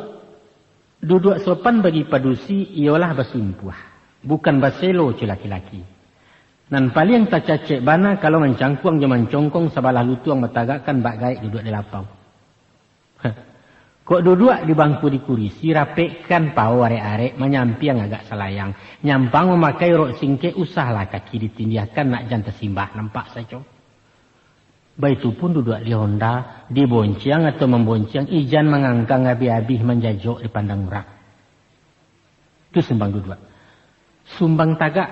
Duduk sopan bagi padusi ialah basimpuah. Bukan baselo cu laki-laki. Nan paling tak cacek bana kalau mencangkuang jaman congkong sabalah lutuang matagakan bak gaik duduk di lapau. Kok duduk di bangku di kurisi, rapekkan pau arek-arek, menyampiang agak selayang. Nyampang memakai rok singke, usahlah kaki ditindiakan nak jan tersimbah. Nampak saja. Baitu pun duduk di honda, dibonciang atau membonciang, ijan mengangkang habis-habis menjajok di pandang urak. Itu sumbang duduk. Sumbang tagak,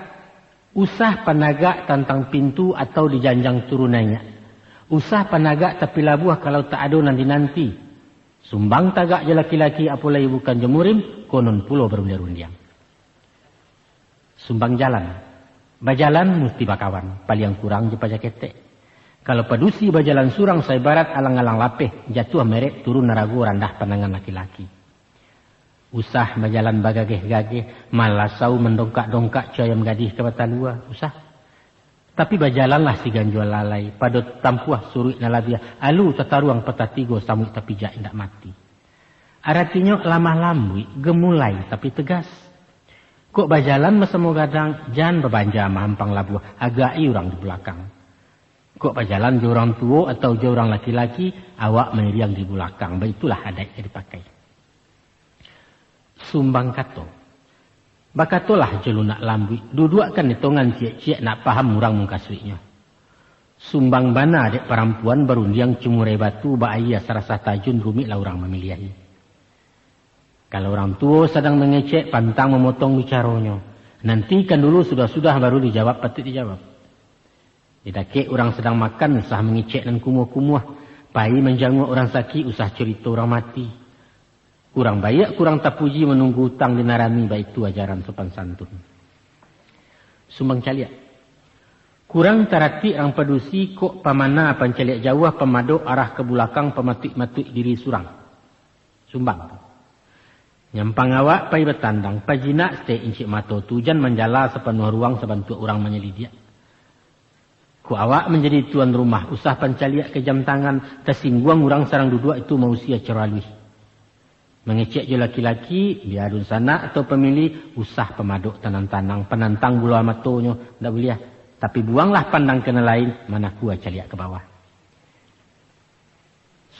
usah panagak tantang pintu atau dijanjang turunannya. Usah panagak tapi labuah kalau tak ada nanti-nanti. Sumbang tagak je laki-laki apalagi bukan jemurim, konon pulau berundiang-undiang. Sumbang jalan. Bajalan mesti bakawan, paling kurang je pajak ketek. Kalau padusi bajalan surang saya barat alang-alang lapeh, jatuh merek turun naragu randah pandangan laki-laki. Usah bajalan bagageh-gageh, malasau mendongkak-dongkak cayam gadih ke batalua, usah. Tapi bajalanlah si ganjual lalai. Pada tampuah suruh nalabiah. Alu tataruang petatigo samuk tapi jak indak mati. Artinya lamah lambui. Gemulai tapi tegas. Kok bajalan mesemu gadang. Jangan berbanja mahampang labuah. Agai orang di belakang. Kok bajalan je orang tua atau je orang laki-laki. Awak meriang di belakang. Itulah adat yang dipakai. Sumbang kato. Bakatolah je lunak lambui. Duduakan hitungan ciek-ciek nak paham murang mungkaswinya. Sumbang bana dek perempuan berundiang cumure batu bahaya serasa tajun rumit lah orang memilihi. Kalau orang tua sedang mengecek pantang memotong bicaranya. Nantikan dulu sudah-sudah baru dijawab patut dijawab. Tidak ke orang sedang makan usah mengecek dan kumuh-kumuh. Pai menjanguk orang sakit usah cerita orang mati. Kurang baik, kurang tak puji menunggu hutang dinarami, baik itu ajaran sopan santun. Sumbang caliak. Kurang tarati orang padusi kok pamana pancaliak jauh pemadok arah ke belakang pematuk-matuk diri surang. Sumbang. Nyampang awak pai bertandang, pajinak stay incik mato tujan menjala sepenuh ruang sebantu orang menyelidia. Ku awak menjadi tuan rumah, usah pancaliak ke jam tangan, tersingguang orang sarang duduk itu mausia ceralui. Mengecek je laki-laki, biarun sana atau pemilih, usah pemaduk tanang-tanang, penantang bulu amatonyo, tak boleh. Tapi buanglah pandang kena lain, mana kuat caliak ke bawah.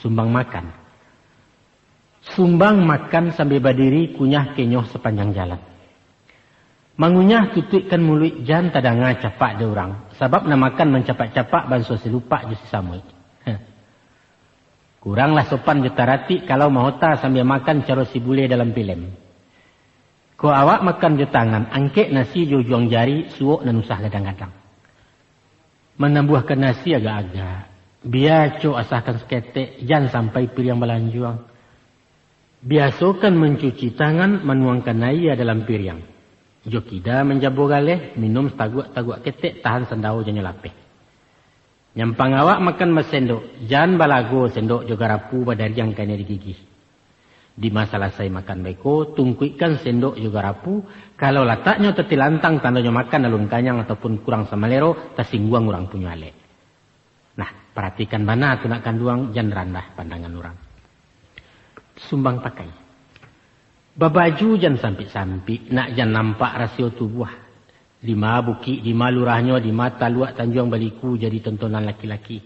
Sumbang makan. Sumbang makan sambil berdiri, kunyah kenyoh sepanjang jalan. Mangunyah tutupkan mulut jan tadanga capak de orang. Sebab nak makan mencapak-capak, banso selupak je sisamui. Kuranglah sopan jetarati kalau mahota sambil makan cara si bule dalam filem. Ko awak makan je tangan, angkek nasi juang jari, suok dan usah gadang-gadang. Menambuhkan nasi agak-agak. Biar co asahkan seketek, jangan sampai piring balanjuang. Biasakan mencuci tangan, menuangkan air dalam piring. Jokida menjabur galeh, minum taguk-taguk ketek, tahan sendau jangan lapeh. Nyampang awak makan sendok. Jangan balago sendok juga rapu badari yang kena digigih. Di masalah saya makan beko, tungkuikan sendok juga rapu. Kalau letaknya tetilantang, tandanya makan alun kanyang ataupun kurang samalero, tersingguang orang punya alek. Nah, perhatikan mana tu nak kanduang, jangan randah pandangan orang. Sumbang pakai. Babaju jangan sampik-sampik, nak jangan nampak rasio tubuh. Di ma bukit, di ma lurahnya, di ma taluak Tanjung Baliku jadi tontonan laki-laki.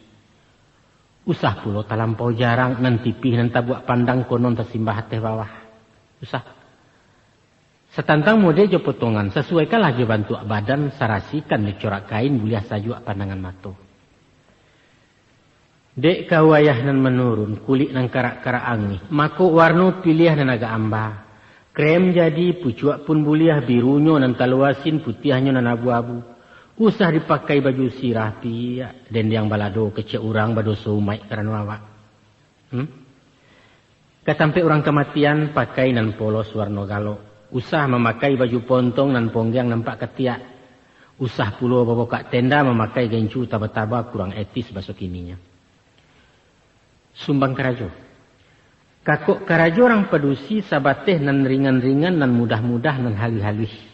Usah pulo talampau jarang nan tipih nan tabuak pandang konon tersimbah teh bawah. Usah. Setantang mode jo potongan sesuaikanlah jo bantu badan sarasikan dicorak kain buliah sajuak pandangan mato. Dek kawayah nan menurun kulit nan karak-karak angin. Mako warno pilih nan agak amba. Krem jadi pucuak pun buliah birunya nan taluasin putihnya nan abu-abu. Usah dipakai baju sirah pia dan yang balado kecek orang bado sumai karena awak. Katampe orang kematian pakai nan polos warna galo. Usah memakai baju pontong nan ponggang nampak ketiak. Usah pulo babokak tenda memakai gencu taba-taba kurang etis bahasa kininya. Sumbang karajo. Kakok karajo orang pedusi sabateh nan ringan-ringan nan mudah-mudah nan halih-halih.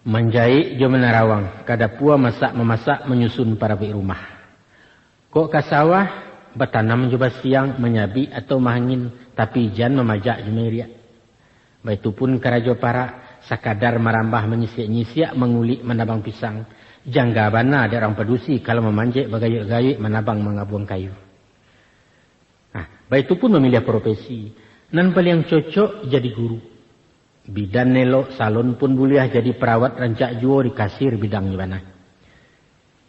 Menjahit jo menarawang, kada pua memasak menyusun para bi rumah. Kok kasawah bertanam jo siang menyabi atau mangin, tapi jan memajak jemeriak. Baitupun karajo para sakadar marambah menyisiak-nyisiak mengulik menabang pisang. Jangga bana ada orang pedusi kalau memanjek bagayuk-gayuk menabang mengabuang kayu. Nah, baitupun memilih profesi. Nan paling cocok jadi guru. Bidan nelok salon pun buliah jadi perawat rancak juo di kasir bidang mana.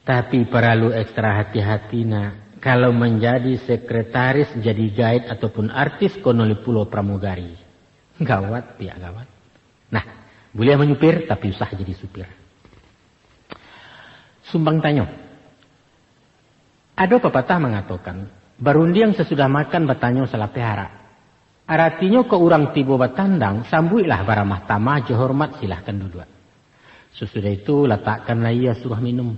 Tapi perlu ekstra hati-hati nak. Kalau menjadi sekretaris jadi guide ataupun artis konoli pulau pramugari. Gawat pihak gawat. Nah, buliah menyupir tapi usah jadi supir. Sumbang tanyo. Ada pepatah mengatakan, barundiang sesudah makan bertanyo salah pihara. Artinya ke orang tiba batandang, sambuilah baramah tamah hormat silahkan duduk. Sesudah itu letakkanlah ia suruh minum.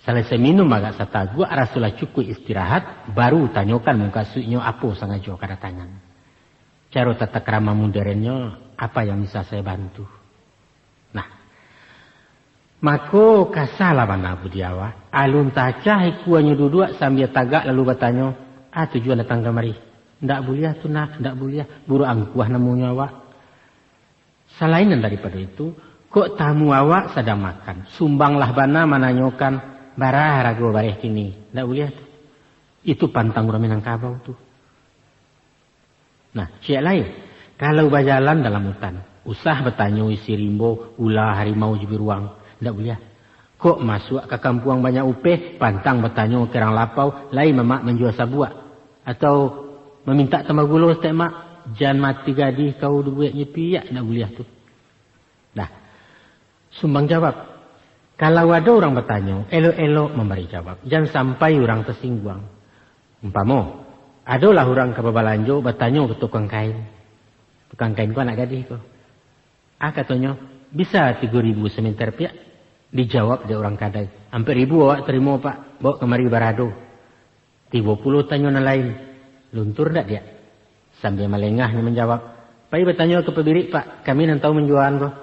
Selesai minum agak satagu, arasulah cukup istirahat, baru tanyakan muka suiknya apa sangajo kada tangan. Cara tata krama modernnya, apa yang bisa saya bantu? Nah, mako kasalah mana budiawa, alun tacah ikuannya duduk sambil tagak lalu bertanya, tujuan datang kemari. Ndak buliah tu nak, ndak buliah. Buru angkuah namanya awak. Selainan daripada itu, kok tamu awak sedang makan. Sumbanglah bana menanyakan, barah rago bareh kini. Ndak buliah tu. Itu pantang orang Minangkabau tu. Nah, siap lain. Kalau berjalan dalam hutan, usah bertanya isi rimbo, ulah harimau jibiruang. Ndak buliah. Kok masuk ke kampung banyak upeh, pantang bertanya kerang lapau, lain memak menjual sabuak. Atau meminta tambah gula setiap mak. Jangan mati gadih kau duitnya piak nak kuliah tu. Dah. Sumbang jawab. Kalau ada orang bertanya, elok-elok memberi jawab. Jangan sampai orang tersinggung. Umpama, adalah orang ke babalanjo bertanya ke tukang kain. Tukang kain ku anak gadih kau. Katanya, bisa 3.000 semeter piak. Dijawab dia orang kadai. Hampir 1.000 awak terima pak. Bawa kemari barado. 30 tanya orang lain. Luntur tak dia? Sambil melengahnya menjawab. Pai bertanya ke pebirik pak. Kami nan tahu menjualan kau.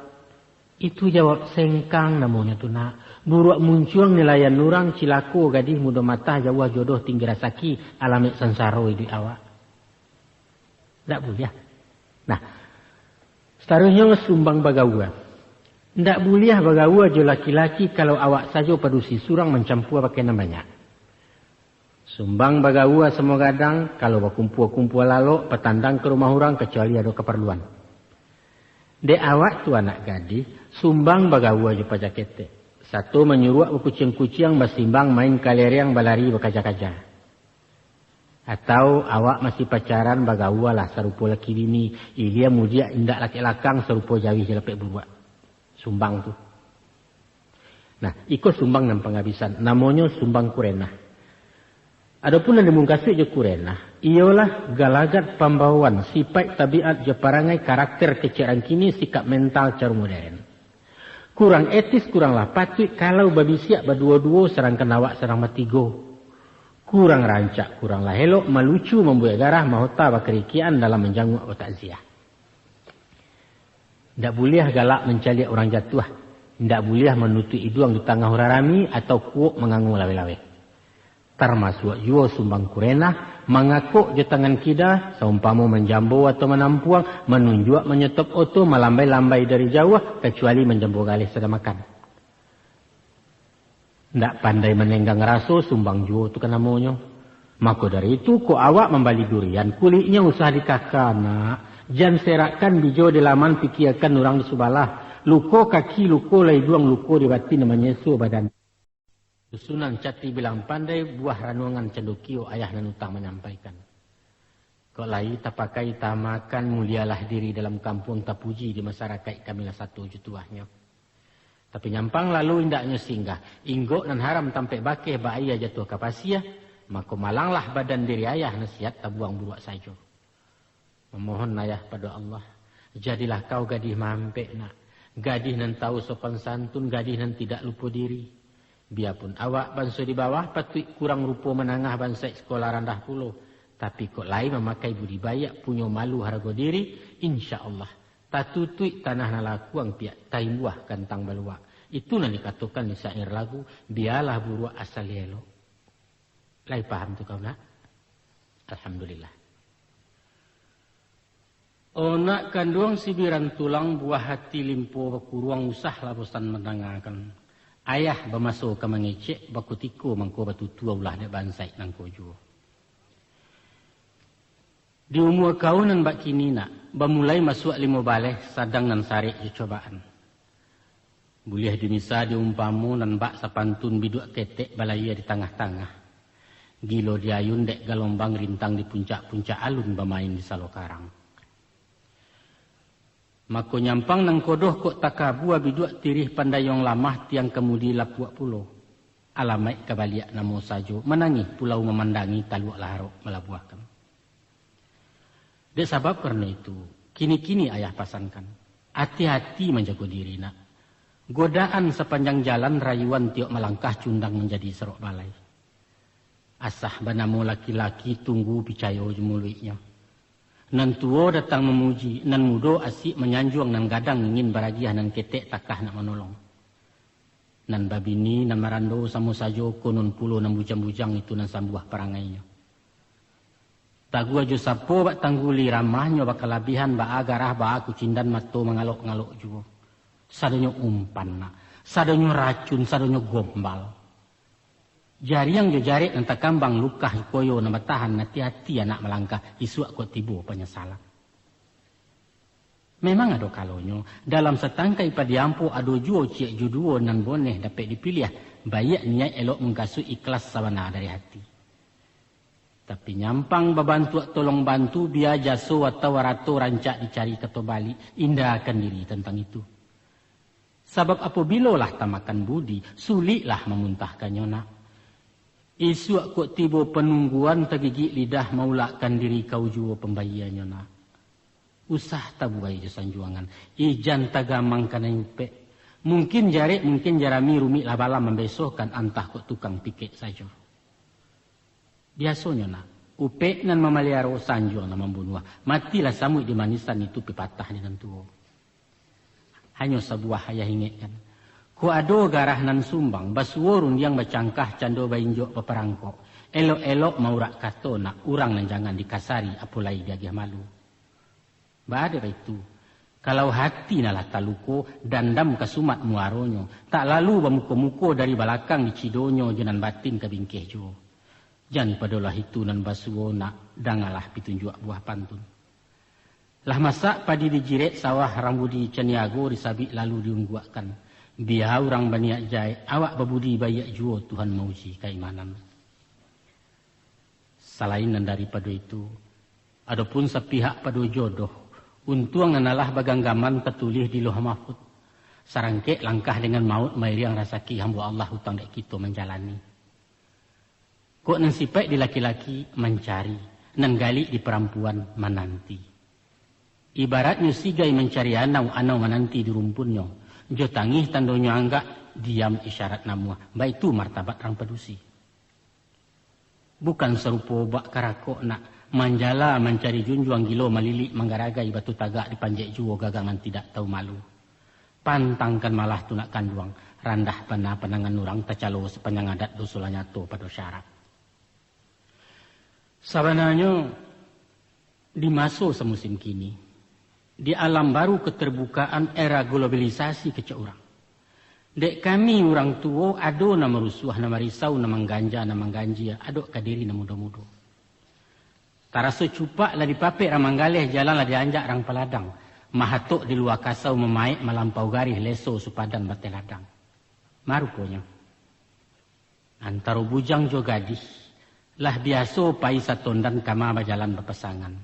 Itu jawab sengkang namanya tu nak. Buruak muncul nelayan nurang cilaku gadih muda mata jawah jodoh tinggi rasaki. Alamik sansaro di awak. Tak boleh. Nah. Seterusnya sumbang bagawa. Tak boleh bagawa jo laki-laki kalau awak saja padusi surang mencampur pakai namanya. Sumbang bagawa semua gadang, kalau berkumpul-kumpul lalu, petandang ke rumah orang kecuali ada keperluan. De awak tu anak gadis, sumbang bagawa je pajak kete. Satu menyuruh kucing-kucing bersimbang main kaleriang balari berkaja-kaja. Atau awak masih pacaran bagawa lah serupa laki bini, ilia mudia indak laki lakang serupa jawi jelepek berbuat. Sumbang tu. Nah, ikut sumbang dan penghabisan. Namanya sumbang kurenah. Adapun yang dimungkasi je kurena, ialah galagat pembawaan, sifat tabiat je parangai karakter keceran kini, sikap mental cara modern. Kurang etis, kuranglah patut kalau babi siap berdua-dua serang kenawak serang matigo. Kurang rancak, kuranglah elok, melucu, membuat garah, mahota bakerikian dalam menjanguk takziah. Tidak boleh galak mencaliak orang jatuh. Tidak boleh menutup hidung di tengah orang rami atau kuuk mengangu lawe-lawe. Termasuk jua sumbang kurena, mengakuk je tangan kita, seumpama menjambu atau menampuang, menunjuk menyetop oto, melambai-lambai dari jauh, kecuali menjambu galih sedang makan. Tak pandai menenggang raso, sumbang jua tu kan namanya. Maka dari itu ko awak membali durian, kulitnya usah dikakak nak. Jan serakkan bijo di laman pikirkan orang di subalah. Luko kaki, luko lai duang, luko di batin namanya su badan. Susunan Cati bilang pandai, buah ranungan cendukio ayah dan utang menyampaikan. Kok lai tak pakai tak makan, mulialah diri dalam kampung tak puji di masyarakat kamilah satu jutuahnya. Tapi nyampang lalu indaknya singgah. Inggok dan haram tampai bakeh bahaya jatuh kapasia. Maka malanglah badan diri ayah nasihat tak buang buruak saja. Memohon ayah pada Allah. Jadilah kau gadih mampek nak. Gadih nan tahu sopan santun, gadih nan tidak lupa diri. Biarpun awak bangsa di bawah patut kurang rupa menangah bangsa sekolah rendah pulau. Tapi kok lain memakai budi bayak punya malu harga diri. InsyaAllah. Tatutui tanah nalakuang piak taimuah kantang balua. Itu nan dikatakan di syair lagu. Biarlah buruak asal elok. Lai paham tu kau nak? Alhamdulillah. Onak kanduang sibiran tulang buah hati limpo bakuruang usah laposan menangakan. Ayah bermasuk ke mengecek bakutiku mangko batutua ulah dek bansai nang kojo. Di umur kau nan bak kini nak, bamulai masuk 5 baleh sadang nan sarik cobaan. Boleh dimisa diumpamu nan bak sapantun biduk ketek balaya di tengah-tengah. Gilo diayun dek galombang rintang di puncak-puncak alun bermain di Salokarang. Mako nyampang nang kodoh kok takabua biduk tirih pandayong lamah tiang kemudi lapuak pulau. Alamai kabaliak namo sajo menangih pulau memandangi taluak larok melabuahkan. Dek sabab karena itu, kini-kini ayah pasankan. Hati-hati menjaga diri nak. Godaan sepanjang jalan rayuan tiok melangkah cundang menjadi serok balai. Asah banamu laki-laki tunggu picayo jemuluiknya. Nan tuo datang memuji, nan mudo asik menyanjuang, nan gadang ingin baragiah, nan ketek takah nak menolong. Nan babini, nan marando samo sajo konon pulo nan bujang-bujang itu nan sambuah perangainya. Tagu ajo sapo bak tangguli ramahnya bakal labihan ba agarah ba aku cindan mato mengalok-ngalok juga. Sadonyo umpan nak, sadonyo racun, sadonyo gombal. Jari yang jari nanti kambang lukah koyo nama tahan hati-hati anak melangkah isuak kok tibu penyesalan. Memang ada kalonyo dalam setangkai padiampu ado juo ciek juduo nan boneh dapat dipilih bayak niat elok mengkasu ikhlas sawana dari hati. Tapi nyampang babantu tolong bantu biar jaso atau warato rancak dicari ketobali indahkan diri tentang itu. Sebab apabila lah tamakan budi sulitlah memuntahkannya nak. Isu kok tiba penungguan tergigit lidah maulakkan diri kau jua pembayiannya nak. Usah tabuai je sanjuangan. Ijan tagamang kana yupe. Mungkin jari, mungkin jarami rumit lah bala membesokkan antah kok tukang pikir saja. Biasanya nak. Upe nan memaliaro sanjuang na membunuh. Matilah samui di manisan itu pipatah dengan tuo. Hanya sebuah ayah ingatkan. Ku ado garah nan sumbang, basuorun yang bacangkah cando bainjok peperangkok. Elok-elok maurak kato nak urang nan jangan dikasari apulai dia malu. Bada itu, kalau hati nalah taluko dandam kasumat muaronyo, tak lalu bamuko-muko dari balakang dicidonyo jenan batin kebingkeh jo. Jan padalah itu nan basuo nak dangalah pitunjuk buah pantun. Lah masak padi dijiret sawah rambudi caniago disabik lalu diungguakan. Biar orang baniak jai, awak babudi bayak juo Tuhan mauji keimanan. Selain daripada itu, adapun sepihak pada jodoh, untung analah baganggaman tertulis di Lauh Mahfuz. Sarangke langkah dengan maut mairi yang rasaki hamba Allah hutang dek kita menjalani. Kok nan sipek di laki-laki mencari, nan gali di perempuan menanti. Ibaratnya sigai mencari anau menanti di rumpunnya. Jo tangih tandonyo anggak diam isyarat namuah. Baik itu martabat orang pedusi. Bukan serupa bak karakok nak manjala mencari junjuang gilo malilik menggaragai batu tagak di panjek juo gagangan tidak tahu malu. Pantangkan malah tunak kanduang. Randah panah panangan orang tacalo sepanjang adat dosulanya to pada syarat. Sebenarnya di masa semusim kini. Di alam baru keterbukaan era globalisasi kecak orang. Dek kami orang tua ado na merusuh na merisau na mengganja na mengganjia adok kadiri na mudo-mudo. Taraso cupak lah dipapik ramanggaleh jalan lah dianjak rang peladang. Mahatok di luar kasau memaik melampau garis leso supadan batai ladang. Maruponya. Antara bujang jo gadis lah biaso pai satondan kama bajalan berpasangan.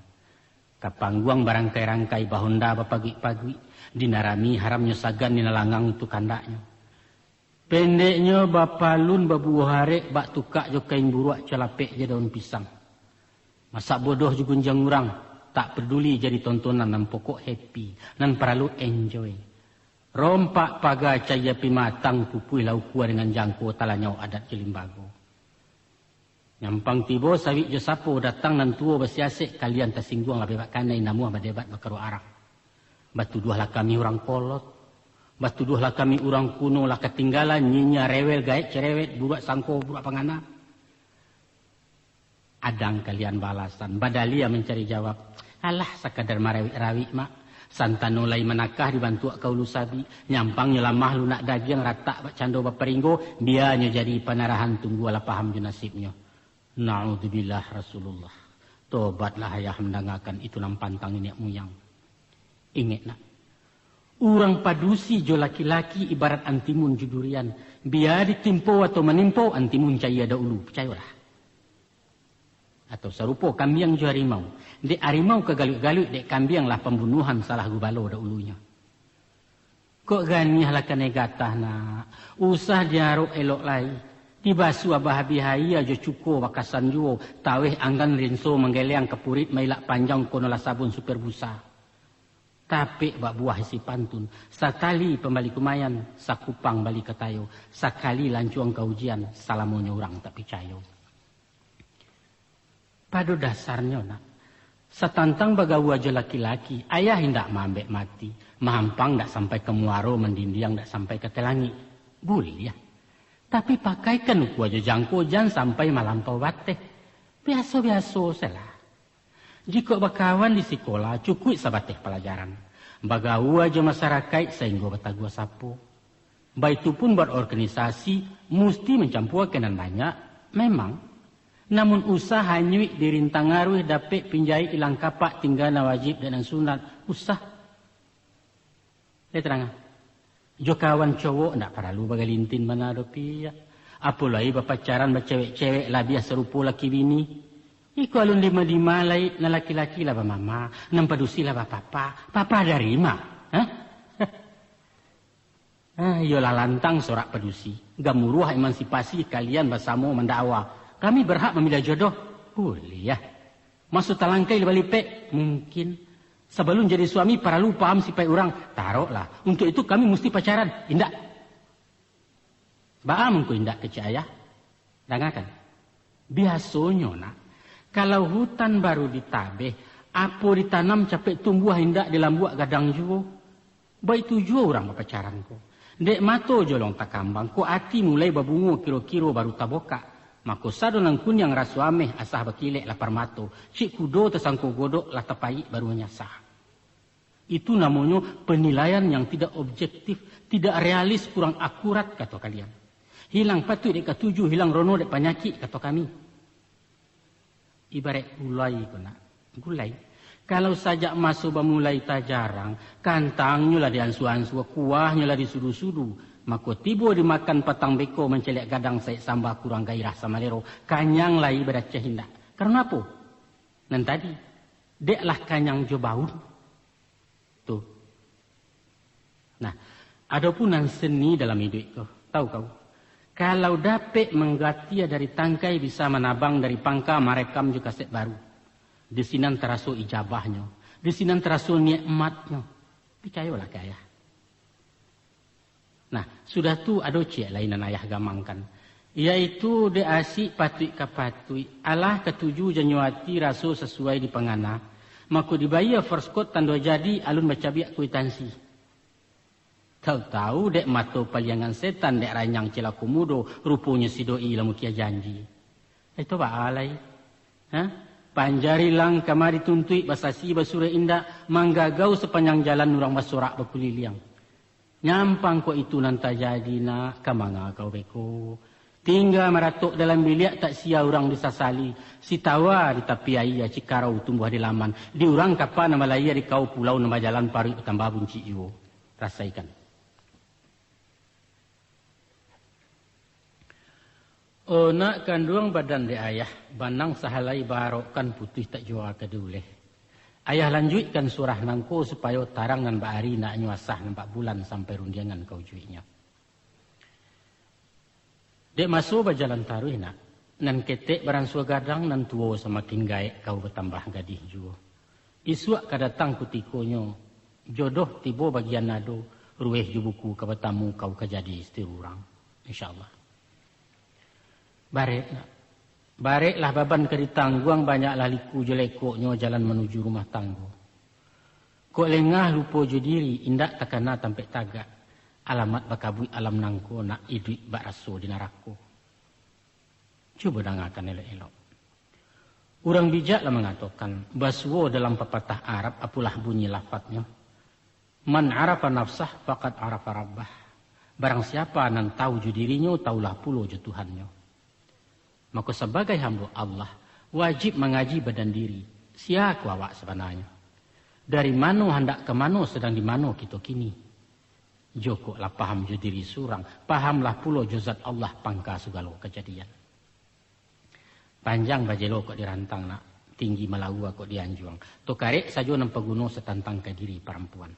Kapangguang barangkai-rangkai bahonda bapagi-pagi dinarami haramnya sagan ni nalangang tu kandaknya. Pendeknya bapalun babu harek bak tukak jo kain buruak celapek je daun pisang. Masak bodoh juga gunjang urang tak peduli jadi tontonan nan pokok happy nan perlu enjoy. Rompak paga caya pimatang pupui laukua dengan jangko talanyau adat jelimbago. Nyampang tibo sawit jo sapo datang nan tuo basiasek kalian tersinggung lah bebak kanai namuah badebat bakaru arang. Batu duah lah kami orang kolot. Batu duah lah kami orang kuno lah ketinggalan nyinya rewel gaek cerewet burak sangko burak pangana. Adang kalian balasan. Badalia mencari jawab. Alah sekadar marawik-rawik mak. Santano lai manakah dibantu kau lusabi. Nyampangnya lamah lunak daging ratak bak cando baperinggo. Biarnya jadi panarahan tunggu ala paham ju nasibnya. Na'udzubillah Rasulullah. Tobatlah ayah mendengarkan itu nam pantang nenek muyang. Ingat nak. Orang padusi jo laki-laki ibarat antimun judurian. Biar ditimpo atau menimpo antimun caya dahulu. Percayalah. Atau serupa kambiang jo harimau. Dek harimau kegaluk-galuk dek kambiang lah pembunuhan salah gubalo dahulunya. Kok ganiah lah kena gatah nak. Usah diaruk elok lai. Tibasu abah bihaya jo cuko bakasan juo. Taweh anggan rinso menggeleang kepurit mailak panjang konolah sabun super busa. Tapi bak buah isi pantun. Sakali pembali kumayan. Sakupang bali ketayo. Sakali lancuang kaujian. Salamonya orang tak percaya. Pada dasarnya nak. Setantang bagawa aja laki-laki. Ayah hendak mambek mati. Mahampang tak sampai ke muaro. Mendindiang tak sampai ke telangi. Boleh ya. Tapi pakaikan uku aja jangko. Jangan sampai malampau bateh. Biasa-biasa salah. Jika berkawan di sekolah, cukup sabateh pelajaran. Bagawa aja masyarakat sehingga batagua sapo. Baik itu pun buat organisasi, mesti mencampur kenan banyak. Memang. Namun usaha nyuik dirintang ngaruh dapat pinjai ilang kapak tinggal na wajib dan sunat. Usah. Saya terang. Jo kawan cowok ndak perlu bagalintin mana do pia. Apalagi berpacaran bercewek-cewek lah biasa serupa laki bini. Iku alun lima-lima lai na laki-laki lah mama, nampadusi lah papa. Papa dari ma. Yolah lantang sorak padusi. Gamuruah emansipasi kalian bersama mendakwa. Kami berhak memilih jodoh. Boleh ya. Masuk talangkai balipek. Mungkin. Sebelum jadi suami perlu paham sipai orang. Taruhlah. Untuk itu kami mesti pacaran. Indak. Baam ku indak kecik ayah. Dengarkan. Biasanya nak. Kalau hutan baru ditabeh. Apa ditanam capek tumbuh indak di lambuak gadang juo. Baik tujuh orang berpacaran ku. Dek mato jolong tak kambang. Ku hati mulai berbungu kiro-kiro baru taboka. Mako sado nang kunyang rasu ameh asah bakilek lapar mato. Cik kudo tersangko godok lah tepai baru nyasah. Itu namanya penilaian yang tidak objektif, tidak realis, kurang akurat kata kalian. Hilang patut dek ketujuh, hilang rono dek penyakit kata kami. Ibarat gulai kena. Gulai. Kalau sajak masuk bermulai tak jarang, kantangnya lah diansu-ansu, kuahnya lah disudu-sudu. Maka tiba dimakan patang beko mencelek gadang saya sambah kurang gairah sama lero. Kanyang lah ibarat cahindak. Karena apa? Dan tadi, deklah kanyang jo baun. Tuh. Nah, ada pun nan seni dalam hidup kau. Tahu kau? Kalau dapat menggatia dari tangkai bisa menabang dari pangka merekam juga kaset baru. Di sini terasa ijabahnya. Di sini terasa nikmatnya. Percayalah ke ayah. Nah, sudah tu ada cik lainan ayah gamangkan. Iaitu de asik patui kapatui. Allah ketujuh Januari rasul sesuai di pengana. Maka dibayar first court tanda jadi alun bacabiak kuitansi. Tahu-tahu dek mato paliangan setan dek ranyang celaku mudo. Rupanya si doi lamu kia janji. Itu ba alai. Hah? Panjari lang kamari tuntui basasi basura indah. Manggagau sepanjang jalan nurang basorak bakuliliang. Nyampang ko itu nanta jadi nak kamanga kau beko. Tinggal meratuk dalam bilik tak sia orang disasali. Si tawa di tepi air cikarau tumbuh di laman. Di orang kapan nama laya di kau pulau nama jalan parik tambah bunci iwo. Rasaikan. Oh nak kandung badan di ayah. Banang sahalai barokkan putih tak jual keduleh. Ayah lanjutkan surah nangko supaya tarang dan bahari nak nyuasah 4 bulan sampai rundiangan kau juinya. Dek masuk berjalan taruh nak. Nan ketek barang sua gadang nan tuo semakin gaek kau bertambah gadih jua. Isuak kadatang kutikonya. Jodoh tibo bagian nado. Rueh jubuku kabatamu kau kajadi istri urang. InsyaAllah. Barek nak. Bareklah baban ke ditangguang banyaklah liku jelekoknya jalan menuju rumah tanggo. Kok lengah lupa je diri indak takana tampek tagak. Alamat bakabui alam nangko nak iduit bak raso di narako. Cuba dengarkan elok-elok. Orang bijaklah mengatakan baswo dalam pepatah Arab apalah bunyi lafadznya. Man arafa nafsah faqad arafa rabbah. Barang siapa nan tahu ju dirinya taulah pula ju Tuhannya. Maka sebagai hamba Allah wajib mengaji badan diri. Siapa awak sebenarnya? Dari mana hendak ke mana sedang di mana kita kini? Jokoklah paham ju diri surang. Pahamlah pula juzat Allah pangka segala kejadian. Panjang bajelo kok dirantang nak. Tinggi malaua kok dianjuang. Tokarek saja nampak gunung setantang ke diri perempuan.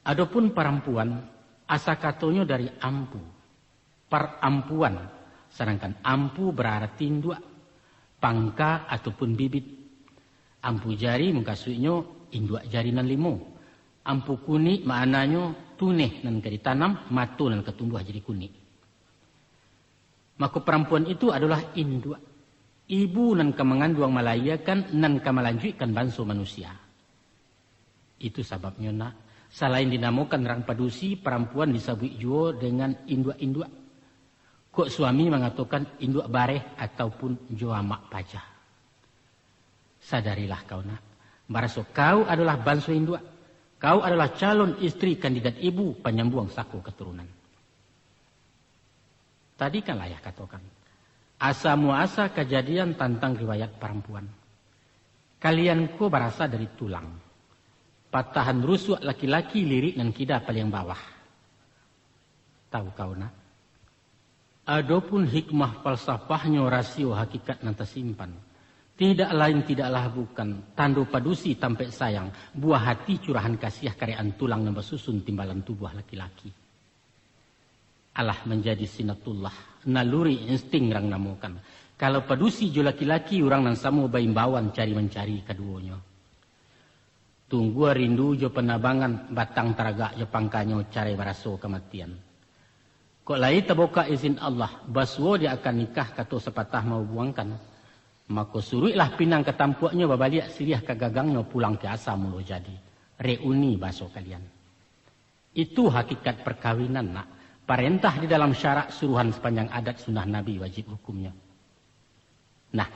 Adapun perempuan asa katanya dari ampu. Perampuan. Sedangkan ampu berarti dua. Pangka ataupun bibit. Ampu jari mengkasuinya indua jari nan limo. Ampu kunik maknanya tuneh nan ditanam, matu nan ketumbuh jadi kunik. Maka perempuan itu adalah indua. Ibu nan mengandung malaya kan nan melanjutkan bangsa manusia. Itu sebabnya nak. Selain dinamakan rang padusi, perempuan disebut juga dengan indua-indua. Kok suami mengatakan indua bareh ataupun jua mak pajah. Sadarilah kau nak. Baraso kau adalah bangsa indua. Kau adalah calon istri kandidat ibu penyambung saku keturunan. Tadi kan ayah katakan. Asa muasa kejadian tentang riwayat perempuan. Kalian ko berasal dari tulang. Patahan rusuk laki-laki lirik dan kida paling bawah. Tahu kau nak? Adapun hikmah falsafahnya rasio hakikat nan tersimpan. Tidak lain tidaklah bukan tandu padusi tampek sayang buah hati curahan kasiah karyaan tulang yang bersusun timbalan tubuh laki-laki. Allah menjadi sinatullah naluri insting rang namukan. Kalau padusi jo laki-laki orang nan samu baimbawan cari mencari keduanya. Tunggu rindu jo penabangan batang teragak jo pangkanyo cari baraso kematian. Kok lain terbuka izin Allah baswo dia akan nikah kato sepatah mau buangkan. Maka suruhlah pinang ketampuaknya babaliak siriah kegagangnya pulang ke asal mulu jadi. Reuni bahasa kalian. Itu hakikat perkawinan nak. Perintah di dalam syarak suruhan sepanjang adat sunnah Nabi wajib hukumnya. Nah,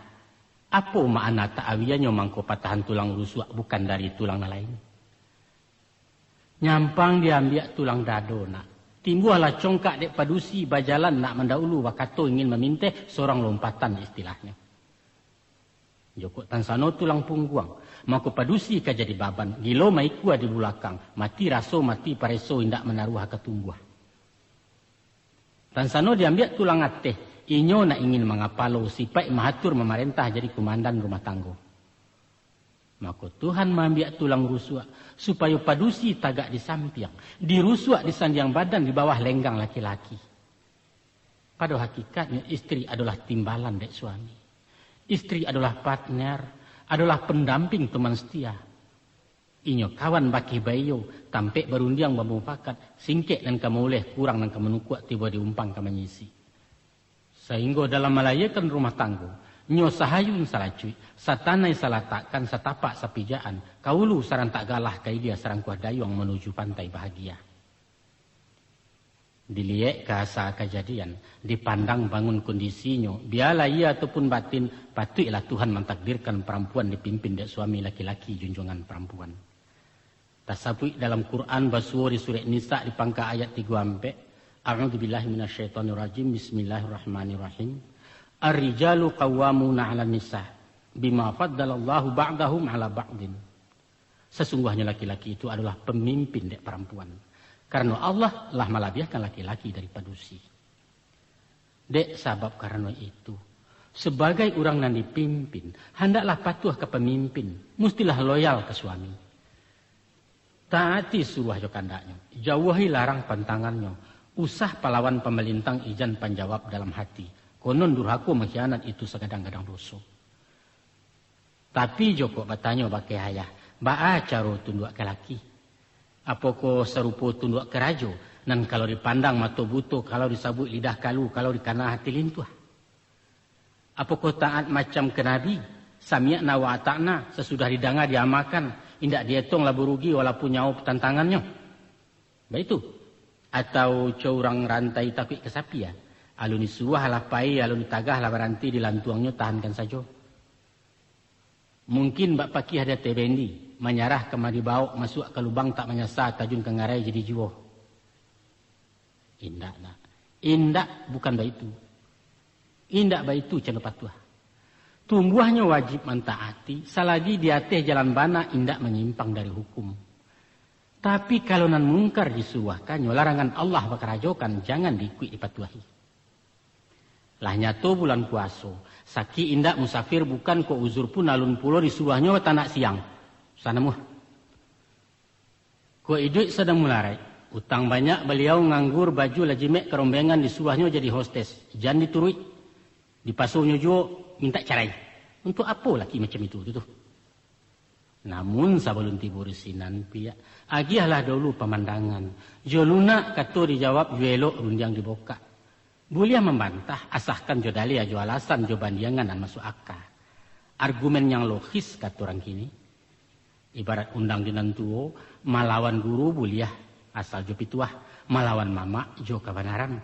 apa makna ta'awiyahnya mangko patahan tulang rusuk bukan dari tulang lain? Nyampang diambil tulang dado nak. Timbuhlah congkak dek padusi bajalan nak mendahulu wakato ingin memintih seorang lompatan istilahnya. Jokok tansano tulang pungguang. Maka padusi ka jadi baban. Gilo maikua di belakang. Mati raso mati pareso indak menaruh ketumbuh. Tansano diambil tulang ateh. Inyo nak ingin mengapalo sipai mahatur memerintah jadi komandan rumah tanggo. Maka Tuhan mengambil tulang rusuk. Supaya padusi tagak di samping. Dirusuk di sandiang badan di bawah lenggang laki-laki. Pada hakikatnya istri adalah timbalan dek suami. Istri adalah partner, adalah pendamping teman setia. Inyo kawan baki bayo, tampek berundiang memufakat, singkek dan kamu oleh kurang dan kamu nukuat tiba diumpang kamu nyisi. Sehingga dalam melayakan rumah tanggo, nyo sahayun salah cuy, satanai salah takkan setapak sapijaan, kaulu sarang tak galah kai dia sarang kuah dayung menuju pantai bahagia. Dilihat kasa kejadian, dipandang bangun kondisinya, biarlah ia ataupun batin, patutlah Tuhan mentakdirkan perempuan dipimpin dari suami laki-laki junjungan perempuan. Tasabui dalam Quran basuh di surah Nisa di pangka ayat 3 ampe. A'udzubillahi minasyaitonirrajim. Bismillahirrahmanirrahim. Ar-rijalu qawwamuna 'alan nisa bima faddalallahu ba'dahum 'ala ba'din. Sesungguhnya laki-laki itu adalah pemimpin dek perempuan. Karena Allah lah melebihkan laki-laki daripada si. Dek sabab karena itu. Sebagai orang yang dipimpin, hendaklah patuh ke pemimpin. Mestilah loyal ke suami. Taati suruh jo kandaknya. Jauhi larang pantangannya. Usah pahlawan pemelintang ijan panjawab dalam hati. Konon durhaka mengkhianat itu segadang-gadang dosa. Tapi Joko bertanya bakai hayah. Ba'a caro tunduk ke laki. Apakah serupa tunduk ke rajo. Dan kalau dipandang mata buto, kalau disabut lidah kalu, kalau dikana hati lintuh. Apakah taat macam ke Nabi? Sami'na wa ata'na. Sesudah didengar diamalkan. Indak dihitung lah berugi walaupun nyawa tantangannya. Begitu. Atau curang rantai tapi kesapi ya. Alun disuah lah pai, alun ditagah lah beranti dilantuangnya tahankan saja. Mungkin Mbak Paki ada tebendi. Menyarah kemari bawa masuk ke lubang tak menyasar tajun ke ngarai jadi jiwa. Indak nak. Indak bukan begitu. Indak begitu cina patuah. Tumbuhnya wajib mentaati, selagi di atas jalan bana indak menyimpang dari hukum. Tapi kalau nan mungkar disuahkannya, larangan Allah bakarajokan, jangan diikut dipatuhi. Lah nyato bulan puasa, saki indak musafir bukan ko uzur pun alun pulau disuahnya tanak siang. Sana muh. Ko iduk sedang mularai, utang banyak beliau nganggur baju lajimek kerombengan disuahnya jadi hostes. Jangan diturut, dipasuhnya juga. Minta cerai. Untuk apa laki macam itu? Namun sebelum tidur sinan pia. Agialah dulu pemandangan. Joluna kata dijawab juelok rundiang dibuka. Boleh membantah asahkan jodali jo alasan jo bandiangan dan masuk akal. Argumen yang logis kata orang kini. Ibarat undang dinantuo malawan guru buliah asal jo pituah. Malawan mama jo kebenaran.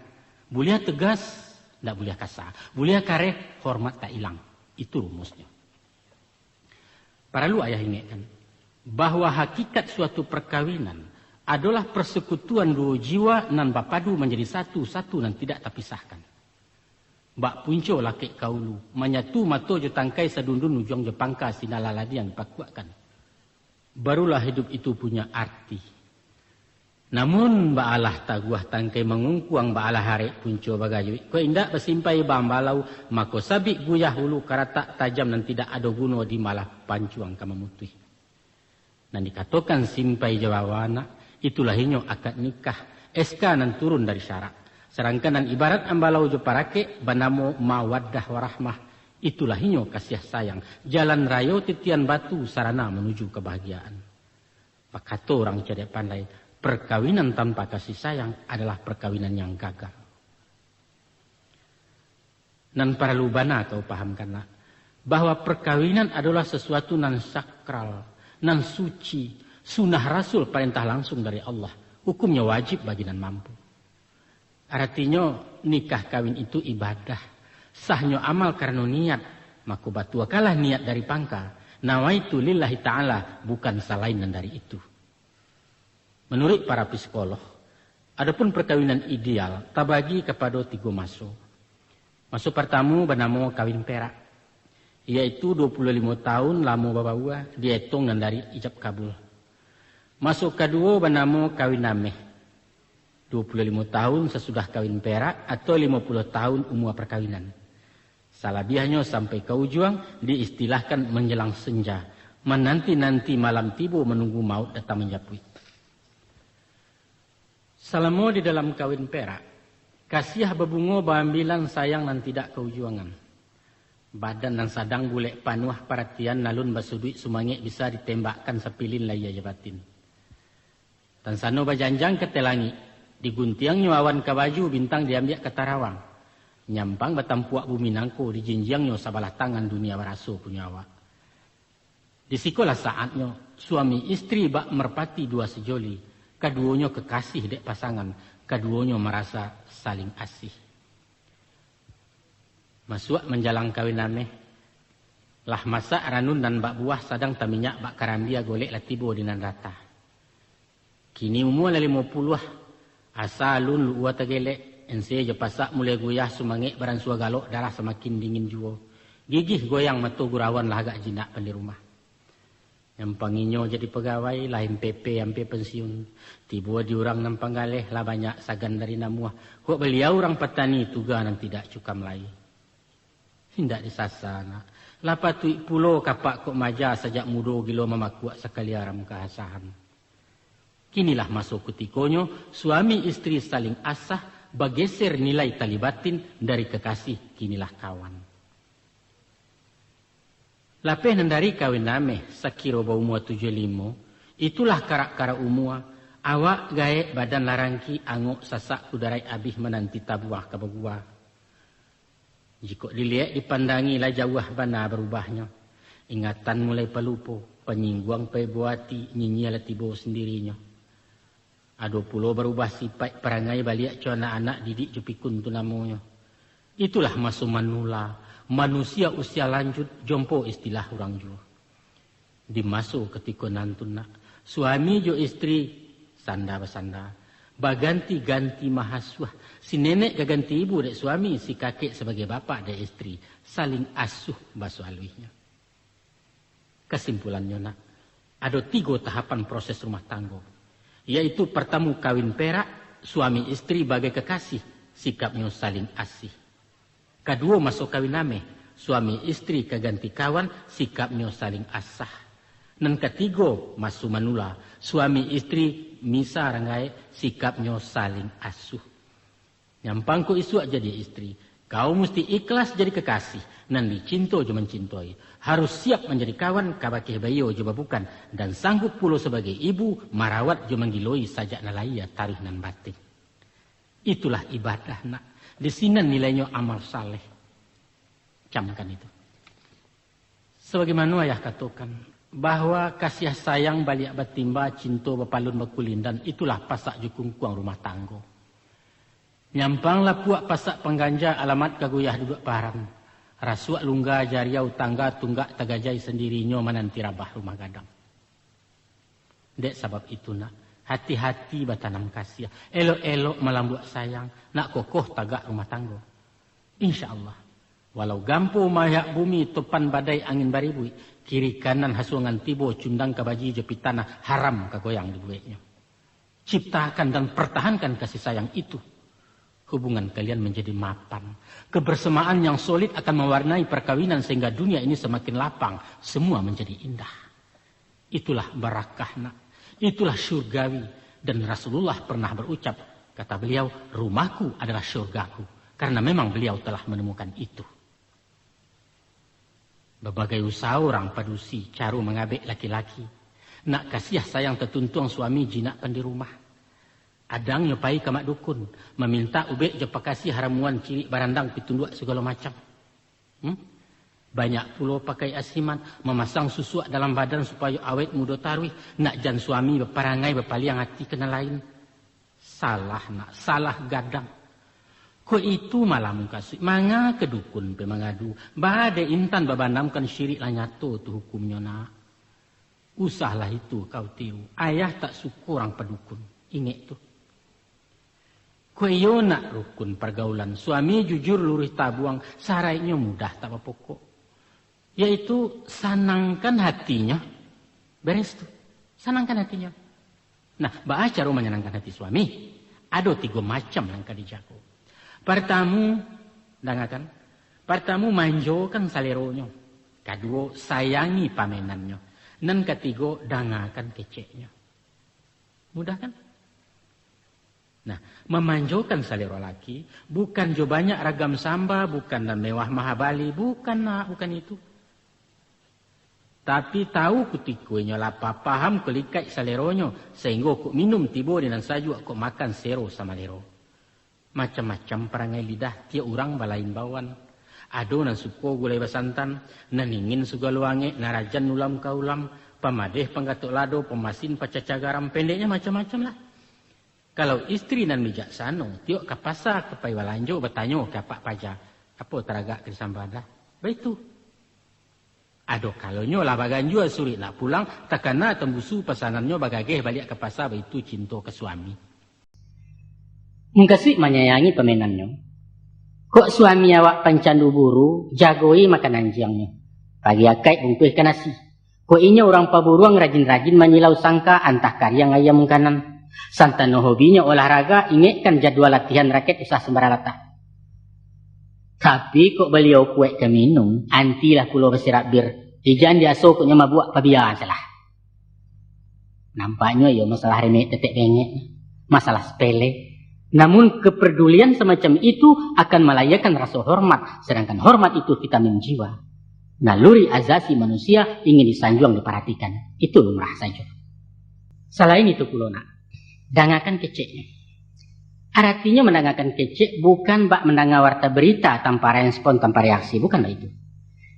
Buliah tegas. Tidak boleh kasar. Boleh karek, hormat tak hilang. Itu rumusnya. Para lu ayah ingatkan. Bahwa hakikat suatu perkawinan adalah persekutuan dua jiwa nan bapadu menjadi satu-satu dan tidak terpisahkan. Bak punco laki kaulu. Menyatu mato jo tangkai sedundun ujung jo pangka sinalaladi yang dipakuakan. Barulah hidup itu punya arti. Namun ba'alah taguah tangkai mengungkuang ba'alah hari punco bagayui. Ko indak bersimpai bambalau mako sabik guyah hulu karatak tajam dan tidak ada guna di malah pancuang kamamutui. Dan dikatakan simpai jawawana itulah inyo akad nikah. SK nan turun dari syarat. Serangkan dan ibarat ambalau jo parake banamo mawaddah warahmah. Itulah inyo kasih sayang. Jalan rayo titian batu sarana menuju kebahagiaan. Pakato orang cerdik pandai. Perkawinan tanpa kasih sayang adalah perkawinan yang gagal. Dan para lubana kau pahamkanlah. Bahwa perkawinan adalah sesuatu nan sakral, nan suci, sunnah Rasul perintah langsung dari Allah. Hukumnya wajib bagi nan mampu. Artinya nikah kawin itu ibadah. Sahnya amal karena niat. Maka batua kalah niat dari pangka. Nawaitu lillahi ta'ala bukan selain dari itu. Menurut para psikolog, adapun perkawinan ideal terbagi kepada 3 masuk. Masuk pertama bernama kawin perak, yaitu 25 tahun lama babawa dihitung dan dari ijab kabul. Masuk kedua bernama kawin nameh, 25 tahun sesudah kawin perak atau 50 tahun umur perkawinan. Salabiahnya sampai ke ujung diistilahkan menjelang senja, menanti-nanti malam tiba menunggu maut datang menjapui. Selama di dalam kawin perak, kasih bebungo beambilan sayang dan tidak keujuangan. Badan dan sadang bulek panuh perhatian nalun basuduit sumangik bisa ditembakkan sepilin laya jabatin. Dan sano bajanjang ke telangi, diguntiang nyawan ke baju bintang diambil ke tarawang. Nyampang batampuak bumi nangko dijinjiang nyo sabalah tangan dunia baraso punyawa. Di sikolah saatnya suami istri bak merpati dua sejoli. Keduanya kekasih dek pasangan. Keduanya merasa saling asih. Masuk menjalang kawin nameh. Lah masak ranun dan bak buah sadang taminyak bak karambia golek latibo dinan rata. Kini umur 50 asalun lu uat gelek ense je pasak mulai goyah sumangek baran sua galok darah semakin dingin jua. Gigih goyang matu gurawan lah agak jinak di rumah. Yang panginyo jadi pegawai lain PP sampai pensiun. Tiba diurang nampang galeh lah banyak sagan dari namuah. Kok beliau orang petani tuga nang tidak cukam lai. Tidak disasana. Lapa tuik pulo kapak kok maja sejak mudo gilo mamakuak sekali aram kehasahan. Kinilah masuk kutikonyo, suami istri saling asah, bergeser nilai tali batin dari kekasih, kinilah kawan. Lapeh nandari kawin nameh, sakiro ba umua 75, itulah karak-karak umua, awak gae badan larangki, angok sasak kudarai abih menanti tabuah kabagua. Jika dilihat dipandangi lah jauh bana berubahnya, ingatan mulai pelupo, penyingguang pebuati, nyinyia tibo sendirinya. Ado pulo berubah sifat perangai balik ke anak-anak didik jepikun tu namanya. Itulah masuk manula, manusia usia lanjut jompo istilah orang jua. Dimasuk ketika nantuna, suami jo istri sanda bersanda, baganti-ganti mahaswah. Si nenek keganti ibu dek suami, si kakek sebagai bapak dek istri, saling asuh basuh alwihnya. Kesimpulannya nak, ada 3 tahapan proses rumah tangga. Yaitu pertama kawin perak, suami istri bagai kekasih, sikapnya saling asih. Kedua masuk kawin nameh, suami istri keganti kawan, sikapnya saling asah. Dan ketiga masuk manula, suami istri misa rangai, sikapnya saling asuh. Nyampangku isu jadi istri, kau mesti ikhlas jadi kekasih, nan dicinto jo mencintai. Harus siap menjadi kawan kabakeh bayo jo bukan, dan sanggup pulo sebagai ibu marawat jo menggiloi sajak nalaya tarikh nan batin. Itulah ibadah nak. Di sini nilainya amal saleh. Camkan itu. Sebagaimana ayah katakan bahwa kasih sayang balik batimba cinto bapalun bakulin, dan itulah pasak jukung kuang rumah tangga. Nyampanglah puak pasak pengganja alamat kaguyah duduk param. Rasuak lungga jariau tangga tunggak tagajai sendirinya menanti rabah rumah gadang. Dek sebab itu nak, hati-hati batanam kasih. Elok-elok melambut sayang, nak kokoh tagak rumah tangga. InsyaAllah. Walau gampu mayak bumi topan badai angin baribui, kiri kanan hasungan tibo cundang kabaji jepit tanah haram kagoyang di bueknya. Ciptakan dan pertahankan kasih sayang itu. Hubungan kalian menjadi mapan. Kebersamaan yang solid akan mewarnai perkawinan sehingga dunia ini semakin lapang. Semua menjadi indah. Itulah barakah nak. Itulah syurgawi. Dan Rasulullah pernah berucap. Kata beliau, rumahku adalah syurgaku. Karena memang beliau telah menemukan itu. Berbagai usaha orang padusi caru mengabek laki-laki. Nak kasih sayang tertuntung suami jinakkan di rumah. Adang nyopai kamak dukun, meminta ubek je pakasi haramuan ciri barandang pitunduk segala macam. Banyak pulau pakai asiman, memasang susuak dalam badan supaya awet muda tarwih, nak jan suami berparangai berpaliang hati kena lain. Salah nak, salah gadang. Ko itu malah mengkasih, manga ke dukun pe mengadu, badai intan babandamkan syirik lah nyato tu hukumnya nak. Usahlah itu kau tiu, ayah tak suka orang pedukun, ingat tu. Koyo nak rukun pergaulan, suami jujur lurus tabuang, sarainya mudah tak pokok. Yaitu sanangkan hatinya, beres tu, sanangkan hatinya. Nah, bahasa cara menyenangkan hati suami, ada 3 macam yang kadi jago. Pertama, dangakan, pertama manjokan saleronya, kedua sayangi pamenannya, dan ketiga dangakan keceknya. Mudah kan? Nah, memanjokan salero laki, bukan jo banyak ragam samba, bukan dan mewah mahabali, bukan nak, bukan itu. Tapi tahu kutikunya lapa paham kelikai saleronyo, sehingga kok minum tibo dengan saju kok makan sero sama lero. Macam-macam perangai lidah, tiap orang balain bawan. Ado nan suko gulai basantan, nan ingin sugaluange, narajan ulam kaulam, pamadeh panggatuk lado, pemasin pacacagaram, pendeknya macam-macam lah. Kalau istri dan bijaksana, tiok ke pasar, ke pai walanjo, bertanya ke pak paja, apa teragak ke sambada? Begitu. Ado kalonyo lah baganjua surit nak pulang, takana tembusu pesanannya bagageh balik ke pasar itu cinta ke suami. Mengkasih menyayangi pemenannya. Kok suami awak pancandu buru, jagoi makanan jiangnya. Pagi akai ungkuih ke nasi. Kok inya orang paburuang rajin-rajin menyilau sangka antah karya ngayam mengkanan. Santano hobinya olahraga, ingatkan jadwal latihan raket usah sembaralata. Tapi kok beliau kuek ke minum, antilah pulau bersirat bir. Ijan dia sokoknya mabuak pabian salah. Nampaknya ya masalah remeh tetek bengek. Masalah sepele. Namun kepedulian semacam itu akan melayakan rasa hormat. Sedangkan hormat itu vitamin jiwa. Naluri azasi manusia ingin disanjung diperhatikan. Itu lumrah saja. Selain itu pulau nak. Dangakan keceknya. Artinya mendengarkan kecek bukan bak mendengar warta berita tanpa respon, tanpa reaksi. Bukanlah itu.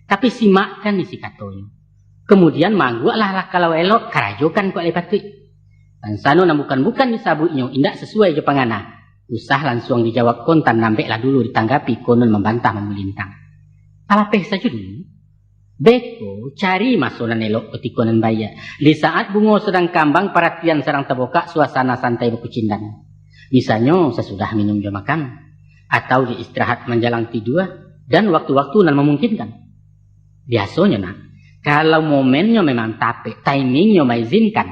Tapi simakkan isi katanya. Kemudian mangguaklah kalau elok karajokan kok lepatui. Dan sano bukan disabuknya indak sesuai je pangana. Usah langsung dijawab kontan nampeklah dulu ditanggapi konon membantah memelintang. Alapeh saja dulu. Beko cari masunan elok petikonan baya. Di saat bunga sedang kambang perhatian serang terbuka suasana santai berkucindan. Misalnya sesudah minum jam makan. Atau di istirahat menjelang tidur. Dan waktu-waktu nan memungkinkan. Biasanya nak. Kalau momennya memang tape. Timingnya mengizinkan.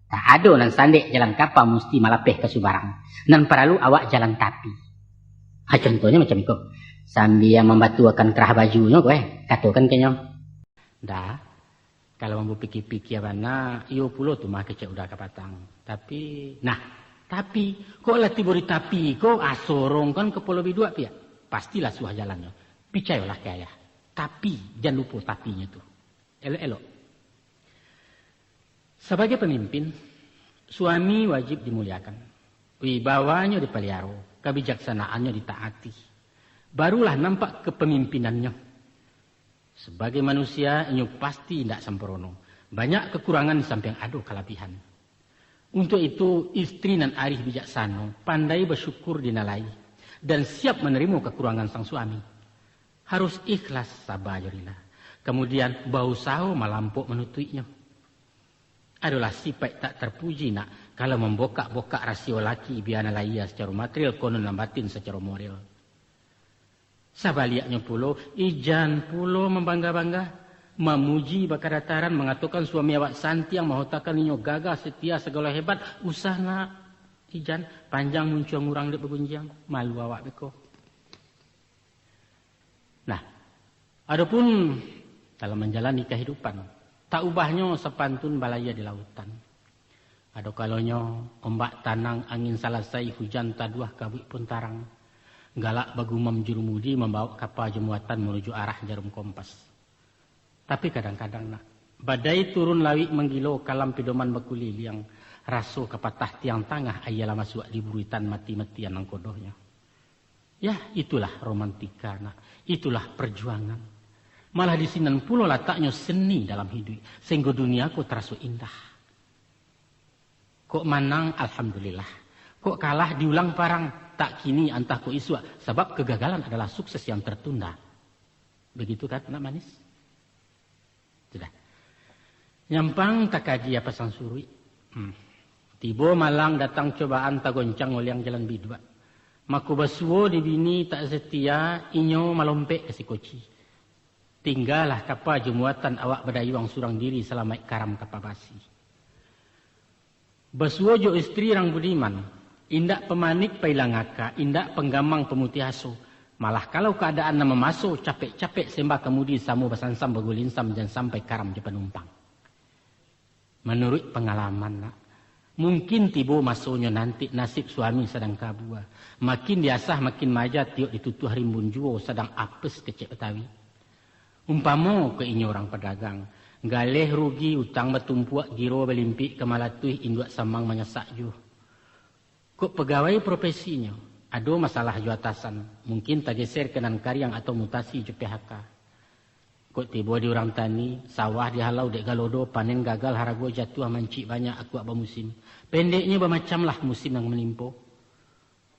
Tak ada nan sandek jalan kapal mesti malapeh ke Subarang. Nan perlu awak jalan tapi. Contohnya macam itu. Sambil membatuakan kerah bajunya kowe. Katakan kayaknya. Dah. Kalau mampu pikir-pikir mana. Iyo pulau tu mah kecek udah kapatang. Tapi. Tapi, kok latih beri tapi, kok asorong kan ke Pulau Bidua pia. Pastilah suah jalannya. Picayolah ke ayah. Tapi, jangan lupa tapinya tuh. Elok-elok. Sebagai pemimpin, suami wajib dimuliakan. Wibawanya dipelihara, kebijaksanaannya ditaati. Barulah nampak kepemimpinannya. Sebagai manusia, ini pasti tidak sempurna. Banyak kekurangan di samping ada kelebihan. Untuk itu istri nan arif bijaksana, pandai bersyukur dinalai, dan siap menerima kekurangan sang suami. Harus ikhlas sabar jarilah. Kemudian berusaha melampau menutuinya. Adalah sifat tak terpuji nak kalau membokak-bokak rasio laki biana laia secara material konon lambatin secara moral. Sabaliaknya pulo, ijan pulo membangga-bangga. Memuji bakar dataran mengatakan suami awak santi yang mahotakan inyo gagah setia segala hebat usah nak ijan panjang muncul ngurang dek begunjang malu awak beko. Nah, adapun dalam menjalani kehidupan tak ubahnya sepantun balaya di lautan. Ada kalanya ombak tanang angin salasai hujan taduah kabut pun tarang. Galak bagumam jurumudi membawa kapal jemuatan menuju arah jarum kompas. Tapi kadang-kadang nak badai turun lawi menggilo kalam pedoman bekulil yang raso kepatah tiang tangah ayalah masuk di buritan mati-matian nang kodohnya. Ya itulah romantika nak. Itulah perjuangan. Malah di sinan pulau letaknya seni dalam hidup. Sehingga duniaku terasa indah. Kok manang alhamdulillah. Kok kalah diulang parang tak kini antah ko iswa. Sebab kegagalan adalah sukses yang tertunda. Begitu kan nak manis? Sudah. Nyampang tak kaji apa sang surui. Tiba malang datang cobaan tak goncang oleh yang jalan bidua. Maku basuo di bini tak setia inyo malompek ke si koci. Tinggallah kapal jemuatan awak berdayuang surang diri selama karam kapabasi. Basuo jo istri rang budiman. Indak pemanik pailangaka, indak penggamang pemutih aso. Malah kalau keadaan nama masuk capek-capek sembah kemudi samu basansam bagulinsam dan sampai karam di penumpang. Menurut pengalaman nak, mungkin tiba masuknya nanti nasib suami sedang kabua. Makin diasah makin majat tiok ditutuh rimbun juo sedang apes kecek Betawi. Umpamo ke inyo orang pedagang, galeh rugi utang bertumpuak giro belimpik kemalatuih induak samang menyesak ju. Kok pegawai profesinya? Ada masalah ju atasan. Mungkin tak geser kenan karyang atau mutasi ju PHK. Kok tiba di orang tani, sawah dihalau dek galodo, panen gagal harago jatuh mancik banyak aku apa musim. Pendeknya bermacamlah musim yang menimpo.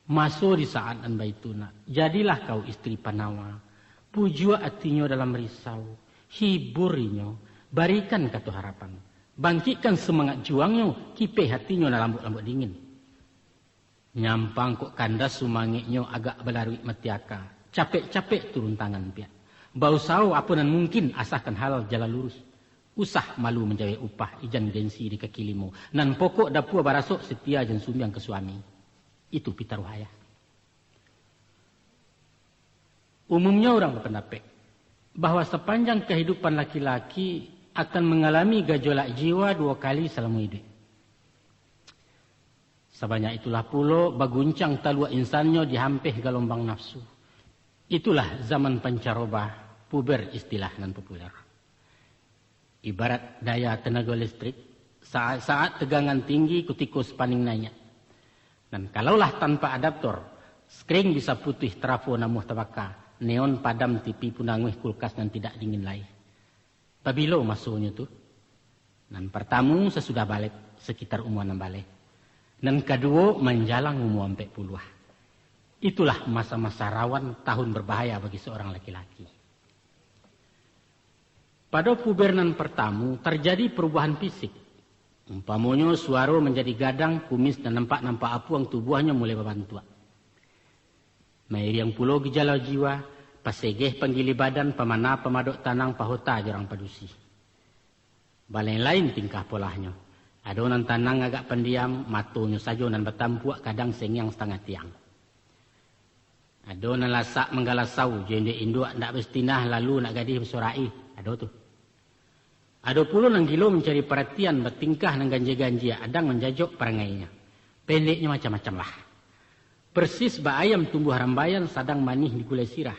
Masuk di saat an baituna. Jadilah kau istri panawa. Pujua hatinya dalam risau. Hiburinyo, barikan katu harapan. Bangkitkan semangat juangnya, kipe hatinya na lambuk-lambuk dingin. Nyampang kok kandas sumangitnya agak belarui metiaka. Capek-capek turun tangan pihak. Bau sao apa nan mungkin asalkan halal jalan lurus. Usah malu menjawab upah ijan gengsi di kaki limu. Nan pokok dapua barasok setia jan sumbiang ke suami. Itu pitaruhaya. Umumnya orang berpendapat bahwa sepanjang kehidupan laki-laki akan mengalami gejolak jiwa 2 kali selama hidup. Sebanyak itulah pula baguncang talua insannya dihampih gelombang nafsu. Itulah zaman pancaroba, puber istilah nan populer. Ibarat daya tenaga listrik, saat-saat tegangan tinggi kutikus paning nanya. Dan kalaulah tanpa adaptor, skring bisa putih trafo namuh tabaka. Neon padam TV punangwih kulkas dan tidak dingin lagi. Pabilo masuknya tuh. Dan pertama sesudah balik sekitar umuan balik. Dan kedua menjalang umur 40. Itulah masa-masa rawan tahun berbahaya bagi seorang laki-laki. Pada pubernan pertama terjadi perubahan fisik. Umpamanya suara menjadi gadang, kumis dan nampak-nampak apuang tubuhnya mulai berbantuan. Mairi yang pulau gejala jiwa, pasegeh penggili badan, pemana pemadok tanang, pahota jarang padusi. Balai lain tingkah polahnya. Adonan tanang agak pendiam, matonya saja nan bertampuak kadang sengyang setengah tiang. Adonan lasak menggalasau, jende induk ndak bestinah lalu nak gadih bersorai. Ado tuh. Ado pula nang gilo mencari perhatian, bertingkah nang ganja-ganja, adang menjajok perangainya. Pendeknya macam-macam lah. Persis ba ayam tumbuh rambayan sadang manih di gulai sirah.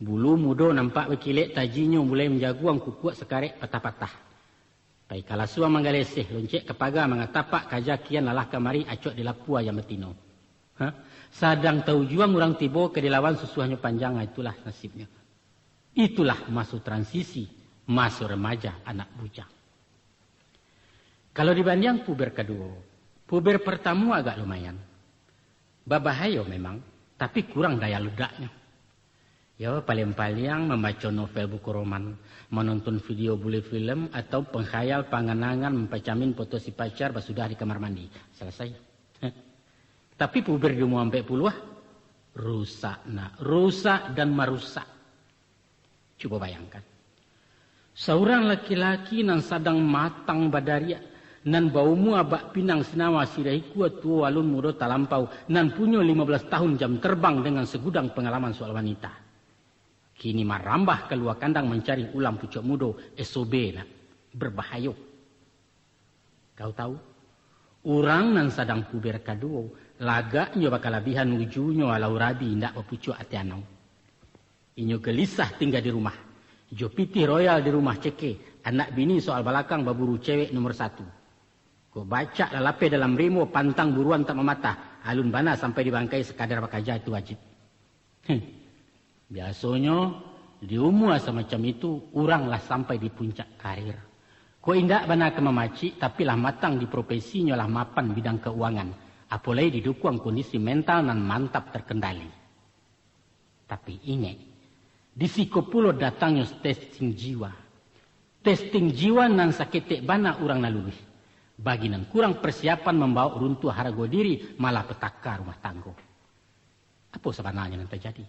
Bulu mudo nampak berkilet tajinya mulai menjaguang kukuak sekarek patah-patah. Pai kalasua manggaleseh loncek kepaga mengatapak kajakian lalah kamari acok di lapua yang betino. Sadang tahu juang orang tibo ke dilawan susuhnya panjang, itulah nasibnya. Itulah masuk transisi, masuk remaja anak bujang. Kalau dibanding puber kedua, puber pertama agak lumayan. Babahayo memang, tapi kurang daya ledaknya. Ya paling-paling membaca novel buku roman, menonton video bule film, atau penghayal panganangan mempacamin foto si pacar sudah di kamar mandi. Selesai. Tapi puber di umur 40 rusak dan merusak. Coba bayangkan. Seorang laki-laki nan sadang matang badaria, nan baumu abak pinang senawa sirahi kuat tua walun mudo talampau, nan punya 15 tahun jam terbang dengan segudang pengalaman soal wanita. Kini marambah keluar kandang mencari ulam pucuk mudo, SOB nak, berbahayo. Kau tahu? Orang nan sadang puber kaduo, lagaknya bakal labihan wujuhnya alau rabi ndak berpucuk ati anau. Inyo gelisah tinggal di rumah. Jo pitih royal di rumah ceke, anak bini soal balakang baburu cewek nomor 1. Kau baca lalape dalam rimo pantang buruan tak mematah. Alun bana sampai dibangkai sekadar bakaja itu wajib. Biasanya di umur semacam itu oranglah sampai di puncak karir. Kau indak bana ke memaci tapi lah matang di profesinya lah mapan bidang keuangan. Apalagi didukung kondisi mental nan mantap terkendali. Tapi ingat, di sikopulo datangnya testing jiwa. Testing jiwa nan saketek bana orang nalulus. Bagi nan kurang persiapan membawa runtuh harga diri, malah petaka rumah tangga. Apa sebenarnya yang terjadi?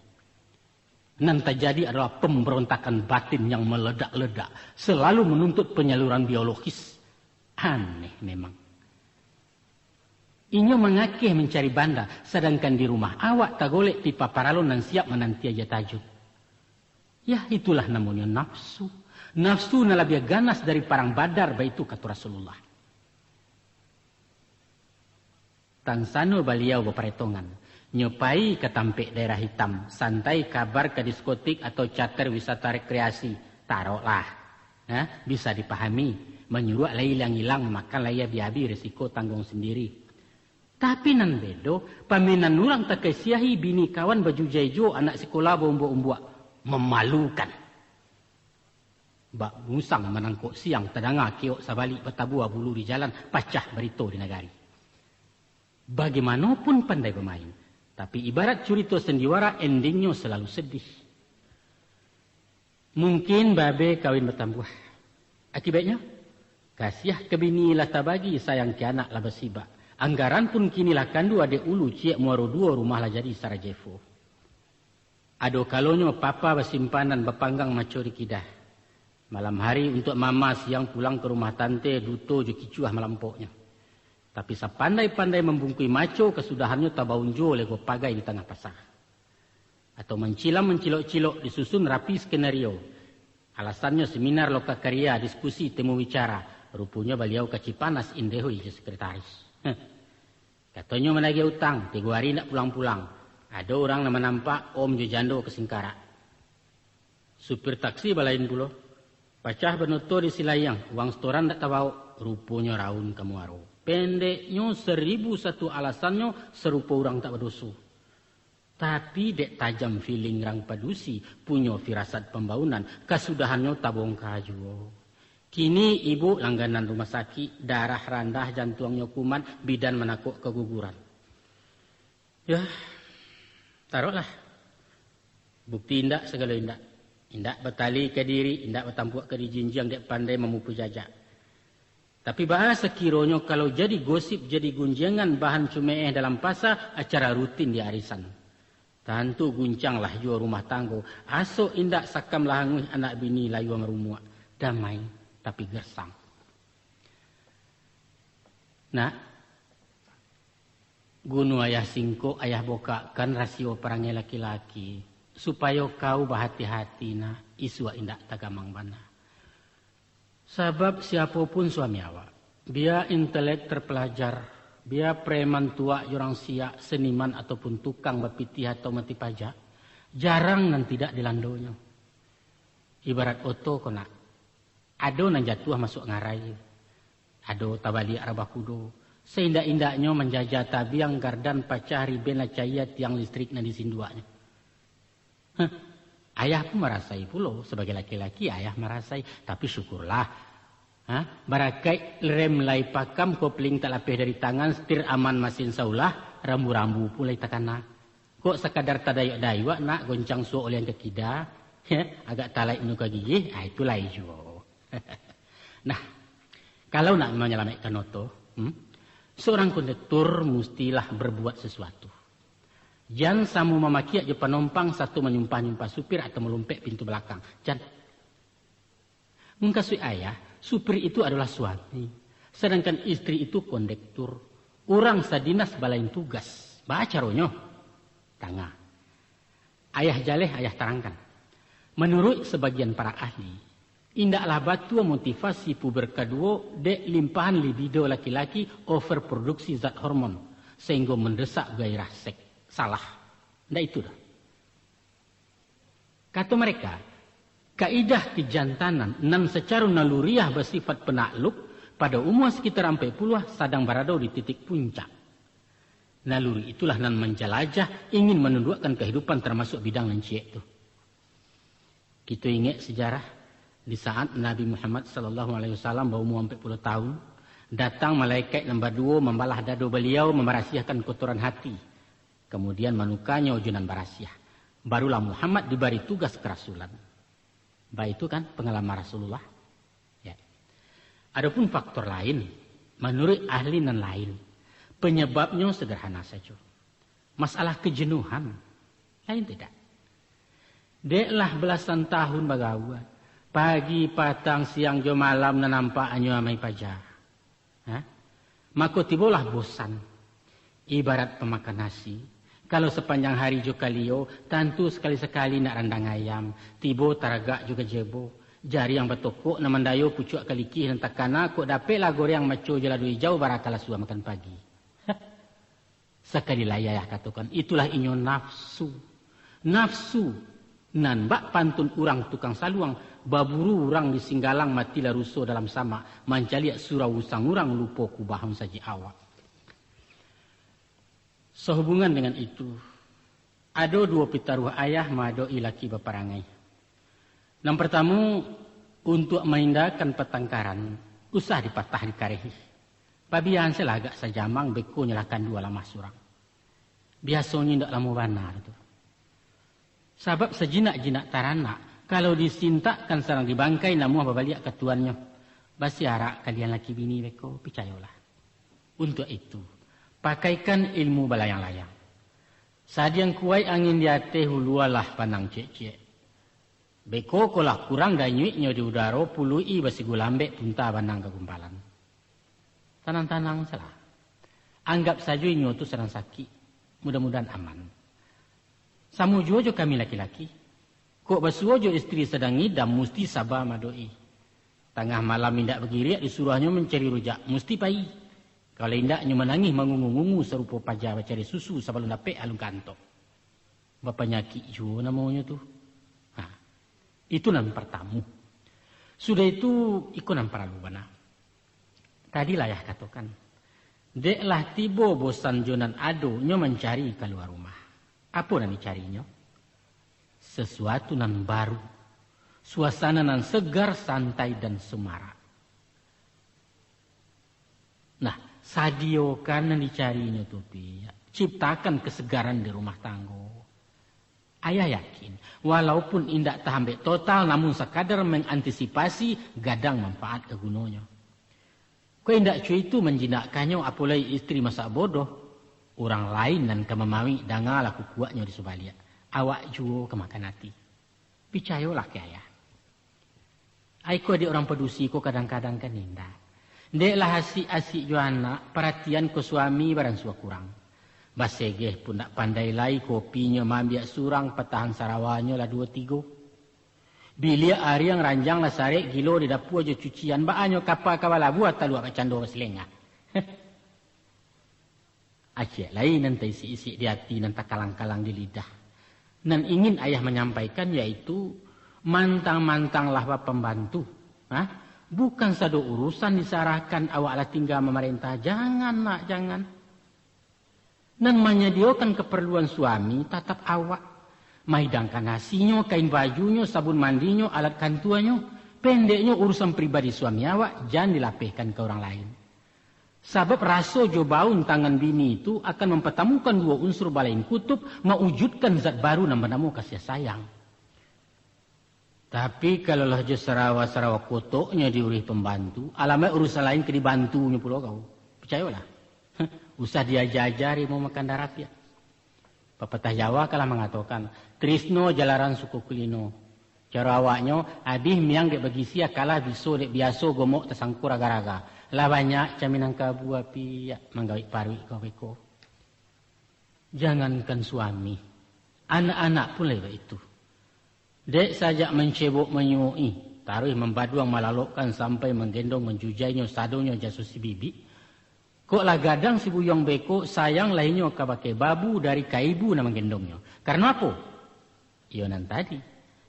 Yang terjadi adalah pemberontakan batin yang meledak-ledak, selalu menuntut penyaluran biologis. Aneh memang. Inyo mengakeh mencari banda, sedangkan di rumah awak tak golek tipa paralon dan siap menanti aja tajuk. Ya itulah namanya nafsu. Nafsu na lebih ganas dari parang badar, baitu kata Rasulullah. Tangsano beliau berperetongan, nyopai ke tampek daerah hitam, santai kabar ke diskotik atau charter wisata rekreasi, taruhlah, bisa dipahami, menyuruh lai hilang makan laya biabi resiko tanggung sendiri. Tapi nan bedo, paminan orang tak kesiahi bini kawan baju jejo anak sekolah bombo-ombuak, memalukan. Bak musang menangkuk siang terdanga kiok sabalik bertabua bulu di jalan, pacah berito di negari. Bagaimanapun pandai bermain, tapi ibarat cerita sendiwara endingnya selalu sedih. Mungkin babe kawin bertambuh. Akibatnya, kasiah ke bini lah tabagi sayang ke anak lah bersiba. Anggaran pun kinilah kandu adek ulu ciek muaro dua rumah lah jadi Sarajevo. Ado kalonyo papa bersimpanan berpanggang macori kidah. Malam hari untuk mama siang pulang ke rumah tante duto jo kicuah malampoknya. Tapi sepandai-pandai membungkui maco kesudahannya tabaunjo lego pagai di tengah pasar. Atau mencilok-cilok disusun rapi skenario. Alasannya seminar lokakarya, diskusi, temu wicara. Rupanya beliau kacipanas indehoi je sekretaris. Katanya menagih utang, 3 hari nak pulang-pulang. Ada orang nama nampak om jo jando ke Singkara. Supir taksi balain pula. Pacah benuto di Silayang, uang setoran tak tahu. Rupanya raun kamuaro. Pendeknya 1001 alasannya serupa orang tak berdosa. Tapi dek tajam feeling rang padusi, punya firasat pembaunan, kesudahannya tabung kaju. Kini ibu langganan rumah sakit, darah rendah, jantungnya kuman, bidan menakut keguguran. Ya, taruhlah. Bukti indak segala indak. Indak bertali ke diri, indak bertampuk ke dijinjang, dek pandai memupu jajak. Tapi bahasa kiranya kalau jadi gosip, jadi gunjangan bahan cumeeh dalam pasar, acara rutin di arisan. Tentu guncanglah jua rumah tanggo. Asok indak sakam lahanguh anak bini layu merumuak. Damai tapi gersang. Nah, gunu ayah singko, ayah boka kan rasio perangai laki-laki. Supaya kau berhati-hati na isua indak tagamang bana. Sebab siapapun suami awak, dia intelek terpelajar, dia preman tua, orang siak, seniman ataupun tukang bapiti atau mati pajak, jarang dan tidak dilandonya. Ibarat oto kena, ado nan jatuh masuk ngarai, ado tabali arabah kudo, seindak-indaknya menjajah tabiang gardan pacah riben cahaya tiang listrik na disinduanya. Ayah pun merasai pula, sebagai laki-laki ayah merasai, tapi syukurlah. Barakai rem lai pakam kopling tak lapih dari tangan, setir aman masin saulah, rambu-rambu pulai takana. Kok sekadar tadayok-dayok nak goncang suok oleh yang kekida, agak talai menuka gigi, itulah ijo. Nah, kalau nak menyelamatkan oto, seorang kondektur mestilah berbuat sesuatu. Jangan samu memaki aja penumpang satu menyumpah-nyumpah supir atau melumpek pintu belakang. Jangan. Mengkasui ayah, supir itu adalah suami. Sedangkan istri itu kondektur. Orang sadinas balain tugas. Baca ronyo. Tengah. Ayah jaleh, ayah terangkan. Menurut sebagian para ahli, indaklah batu motivasi puber kedua dek limpahan libido laki-laki overproduksi zat hormon. Sehingga mendesak gairah seks. Salah. Ndak itu dah. Kata mereka, kaidah kejantanan nan secara naluriah bersifat penakluk pada umur sekitar 40 sedang berada di titik puncak. Naluri itulah nan menjelajah ingin menundukkan kehidupan termasuk bidang lanciek itu. Kita ingat sejarah di saat Nabi Muhammad SAW baru umur 40 tahun, datang malaikat nombor 2 membalah dado beliau memerahasiakan kotoran hati. Kemudian manukanya ujunan barasiah. Barulah Muhammad diberi tugas kerasulan. Baik itu kan pengalaman Rasulullah. Ya. Adapun faktor lain, menurut ahli nan lain, penyebabnya sederhana saja. Masalah kejenuhan, lain tidak. Deklah belasan tahun bagawa, pagi, patang, siang, jo malam nampak anyo amai pajah. Maka tibalah bosan. Ibarat pemakan nasi. Kalau sepanjang hari juga kalio, tentu sekali-sekali nak rendang ayam. Tibo taragak juga jebo. Jari yang bertokok, namandayo pucuk kaliki dan takana, kok dapetlah goreng maco jeladu hijau barakala suah makan pagi. Sekali layah katakan, itulah inyo nafsu. Nafsu. Nan bak pantun urang tukang saluang, baburu urang di singgalang matilah rusuh dalam sama, mancaliak surau usang urang lupa kubaham saji awak. Sehubungan dengan itu, ada 2 pitaruh ayah madoi laki beperangai. Yang pertama, untuk mengindahkan pertengkaran, usah dipatah dikarehi. Pabian saya agak sajamang beko nyalakan 2 lamah surang. Biasanya tidak lama benar itu. Sebab sejinak-jinak taranak, Kalau disintakan sarang dibangkai namun babaliak ketuannya. Basi harak kalian laki bini beko, percayalah. Untuk itu, pakaikan ilmu balayang-layang. Saat yang kuai angin di ate hulualah panang cek-cek. Beko kolah kurang danyuiknya di udara pului basi gulambek punta banang kegumpalan. Tanang-tanang salah. Anggap saja inyo tu serang sakit. Mudah-mudahan aman. Samu jo kami laki-laki. Kok basuo jo istri sedang ngidam mesti sabar madoi. Tengah malam indak bergiriak disuruhnya mencari rujak. Mesti pai. Kalau indaknya menangis mengungu-ungu serupa pajak cari susu sebelum dapat alun kantok. Bapa nyakit jo namanya tu. Nah, itu nama pertama. Sudah itu ikut nama paralu bana. Tadi layah katakan. Deklah tiba bosan jonan ado nyo mencari keluar rumah. Apa nan dicarinya? Sesuatu nan baru. Suasana nan segar, santai dan semarak. Nah, sadio kan nan dicarinya tu pi. Ciptakan kesegaran di rumah tanggo. Ayah yakin, walaupun indak tahambek total, namun sekadar mengantisipasi gadang manfaat kegunonya. Kau indak cuy itu menjinakkannya apalagi istri masa bodoh. Orang lain dan kemamami danga laku kuatnya di subaliak. Awak juo kemakan hati. Picayolah ke ayah. Aiko di orang pedusi ko kadang-kadang kan indah. Deklah asik-asik jo anak, perhatian ko suami barang sua kurang. Basegeh pun nak pandai lai kopinya mambiak surang petahan sarawanya lah 2-3. Bilia hari yang ranjang lah sarek gilo di dapur aja cucian baanyo kapal kawala buat talu ak cando selengah. Aceh lain nanti isi-isi di hati nanti kalang-kalang di lidah. Dan ingin ayah menyampaikan yaitu mantang-mantanglah pembantu. Hah? Bukan satu urusan disarahkan awaklah tinggal memerintah. Jangan nak, jangan. Dan menyediakan keperluan suami tatap awak. Maidangkan nasinya, kain bajunya, sabun mandinya, alat kantuannya. Pendeknya urusan pribadi suami awak jangan dilapihkan ke orang lain. Sebab rasa jobaun tangan bini itu akan mempertemukan dua unsur balain kutub, mewujudkan zat baru nama-nama kasih sayang. Tapi kalau lah je sarawa-sarawa kotoknya diurih pembantu, alamnya urusan lain ke dibantunya pula kau. Percayalah. Usah diajari mau makan darah ya. Pepatah Jawa kalah mengatakan, Trisno jalaran suku kulino. Cara awaknya, abih miang dek bagi sia kalah biso dek biaso gomok tersangkur agar-agar. Lah banyak caminang kabu api ya, manggawik parwi kau beko. Jangankan suami, anak-anak pun lewat itu. Dek saja mencebok menyui, taruh membaduang malalokkan sampai menggendong menjujainya sadonya jasusi bibi. Kok lah gadang si buyong beko sayang lainnya kabake babu dari kaibu nama gendongnya. Karena apa? Ionan tadi,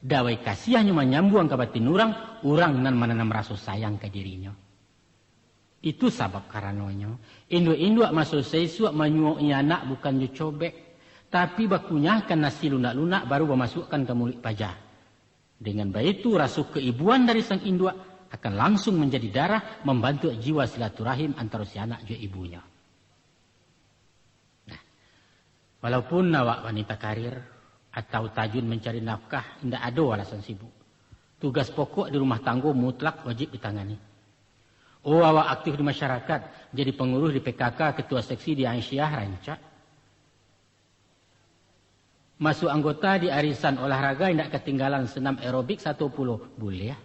dawai kasihnya menyambuang kabatin orang nan menanam rasa sayang ke dirinya. Itu sebab karenanya induk-induk masuk sesuatu menyuai anak bukan dicobek, tapi bakunyahkan nasi lunak-lunak baru memasukkan ke mulut pajah. Dengan begitu rasa keibuan dari sang induk akan langsung menjadi darah membantu jiwa silaturahim antara si anak dan ibunya. Nah, walaupun awak wanita karir atau tajun mencari nafkah, tidak ada alasan sibuk. Tugas pokok di rumah tangga mutlak wajib ditangani. Oh, awak aktif di masyarakat, jadi pengurus di PKK, ketua seksi di Aisyah rancak. Masuk anggota di arisan olahraga tidak ketinggalan senam aerobik 10 boleh ya.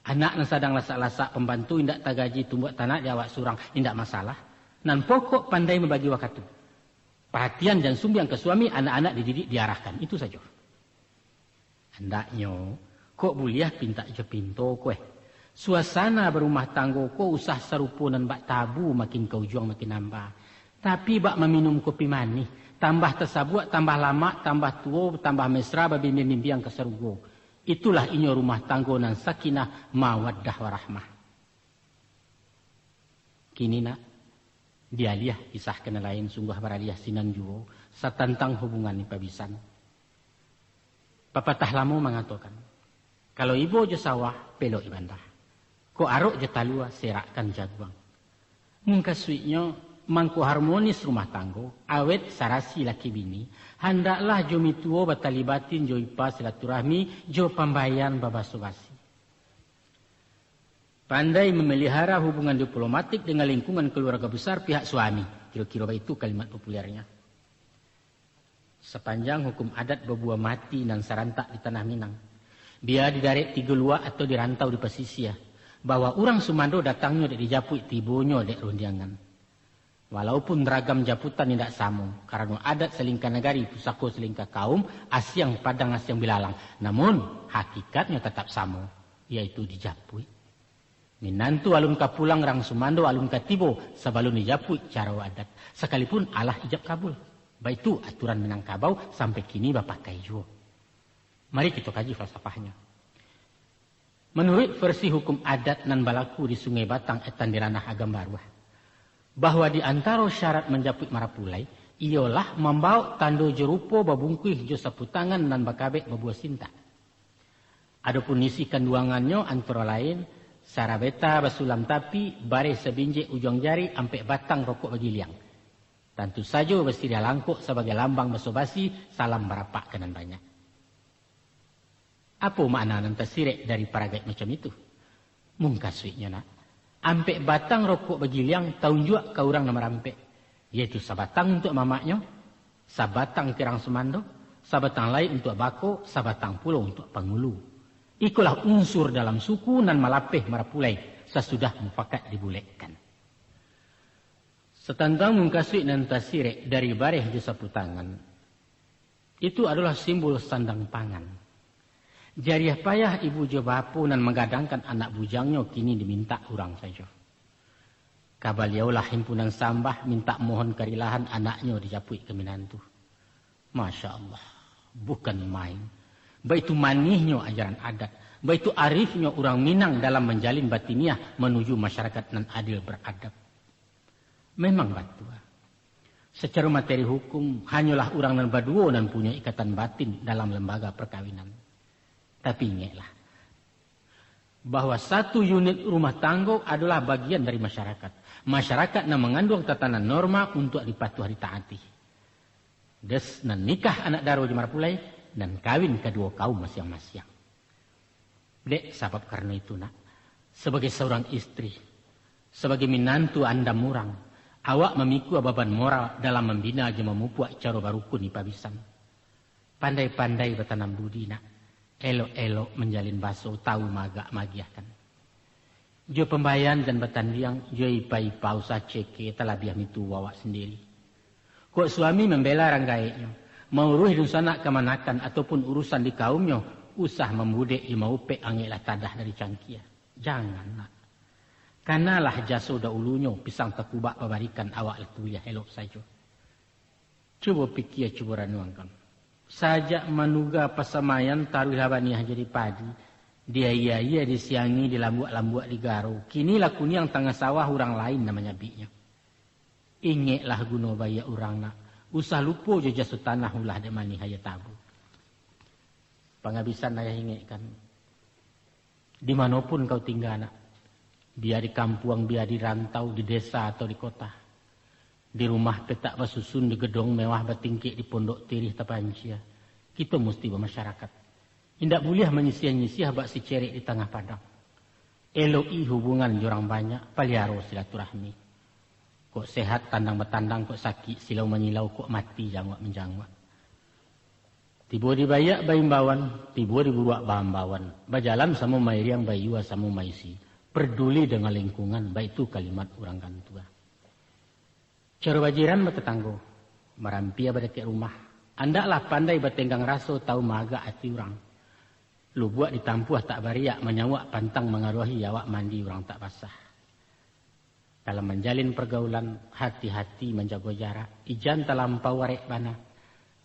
Anak yang sedang lasak-lasak pembantu tidak tagaji tumbuk tanah di awak surang tidak masalah. Dan pokok pandai membagi waktu. Perhatian dan sumbiang ke suami, anak-anak dididik diarahkan. Itu saja. Hendaknya, kok buliah pinta je pinto kue. Suasana berumah tangga kok usah serupa dan bak tabu makin kau juang makin nambah. Tapi bak meminum kopi manis. Tambah tersabuat, tambah lama, tambah tua, tambah mesra babi mimpi yang keserugo. Itulah inyo rumah tangga nan sakinah mawaddah warahmah. Kini nak, dialih kisah kena lain sungguh baraliah sinan juo satantang hubungan ni pabisan. Pepatah lama mengatakan, kalau ibu je sawah, pelok ibandah. Ko arok je talua, serakkan jaguang. Mungkasuitnya, mangko harmonis rumah tanggo, awet sarasi laki bini, hendaklah jo mituo batalibatin jo ipa silaturahmi, jo pambayan babaso-basi. Pandai memelihara hubungan diplomatik dengan lingkungan keluarga besar pihak suami. Kira-kira itu kalimat populernya. Sepanjang hukum adat berbuah mati dan sarantak di tanah Minang. Dia didaret tiga luak atau dirantau di pesisir. Bahwa orang Sumando datangnya dek dijaput tibonya dek rundiangan. Walaupun ragam japutan tidak sama. Karena adat selingkah negari, pusako selingkah kaum, asyang padang asyang bilalang. Namun hakikatnya tetap sama. Yaitu dijaput. Minantu alun kapulang rang Sumando alun katibo sebelum dijaput cara adat. Sekalipun Allah ijab kabul. Baik itu aturan Minangkabau sampai kini bapak kayu. Mari kita kaji falsafahnya. Menurut versi hukum adat nan balaku di Sungai Batang etan di ranah Agam Baruah, bahwa di antara syarat menjaput marapulai ialah membawa tando jerupo babungkuih jo sapu tangan nan bakabek babuah sinta. Adapun isi kanduangannya antara lain sarabeta basulam tapi bare sebinje ujung jari ampe batang rokok bagiliang. Tentu saja bersedia langkuk sebagai lambang baso-basi salam barapak kenan banyak. Apa makna nan tersirek dari paragat macam itu? Mungkaswiknya nak. Ampe batang rokok bagiliang tahun juga ke orang nama rampek. Yaitu sabatang untuk mamaknya, sabatang kirang Sumando, sabatang lain untuk bako, sabatang pulau untuk pangulu. Ikulah unsur dalam suku nan malapeh marapulai sesudah mufakat dibulekkan. Setantang mungkaswik nan tersirek dari bareh di sapu tangan. Itu adalah simbol sandang pangan. Jariah payah ibu jo bapu dan menggadangkan anak bujangnya kini diminta orang saja. Kabaliaulah himpunan sambah minta mohon kerilahan anaknya dijapui ke minantu. Masya Allah, bukan main. Baik itu manihnya ajaran adat, baik itu arifnya orang Minang dalam menjalin batiniah menuju masyarakat nan adil beradab. Memang batua. Secara materi hukum hanyalah orang nan baduo dan punya ikatan batin dalam lembaga perkawinan. Tapi ingatlah bahwa satu unit rumah tangga adalah bagian dari masyarakat. Masyarakat yang mengandung tatanan norma untuk dipatuhi ditaati. Des nan nikah anak daro di marapulai dan kawin kedua kaum masing-masing. Dek sebab karena itu nak, sebagai seorang istri, sebagai minantu anda murang, awak memikul beban moral dalam membina aja memupuak cara barukun di pabisan. Pandai-pandai bertanam budi nak. Elok-elok menjalin baso tahu magak magiahkan. Jo pembayan dan betandiang, jo ipa-ipa usah ceke telah biar itu wawak sendiri. Kok suami membela ranggaiknya, mau ruh hidung sanak kemanakan ataupun urusan di kaumnya, usah membudek imau pek angelah tadah dari cangkia. Janganlah. Kanalah jaso da ulunya pisang tekubak pabarikan awak letuya elok saja. Coba pikir coba ranuangkan. Sajak manuga pasamayan taruh labaniah jadi padi. Dia iya disiangi di lambuak-lambuak di Garo. Kini lakuni yang tengah sawah orang lain namanya binya. Ingatlah guna baya orang nak. Usah lupa je jasu tanah ulah de mani haya tabu. Penghabisan ayah ingatkan. Dimanapun kau tinggal nak. Biar di kampung, biar di rantau, di desa atau di kota. Di rumah petak basusun, di gedung mewah bertingkik, di pondok tirih tapancia. Kita mesti bermasyarakat. Tidak boleh menyisiah-nyisiah bak si cerik di tengah padang. Eloi hubungan jorang banyak, paliaro silaturahmi. Kok sehat tandang bertandang, kok sakit silau menyilau, kok mati jangwak menjangwak. Tiba dibayak baimbawan, tiba diburuak bahambawan. Bajalan sama mairiang bayua sama maisi. Peduli dengan lingkungan, baik itu kalimat orang kantua. Cara bajiran bertetanggo, merampia berdeket rumah. Andaklah pandai bertenggang raso tahu maga hati orang. Lu buat ditampuh tak bariak menyawak pantang mengaruhi awak mandi orang tak basah. Dalam menjalin pergaulan, hati-hati menjaga jarak. Ijan terlampau warek bana.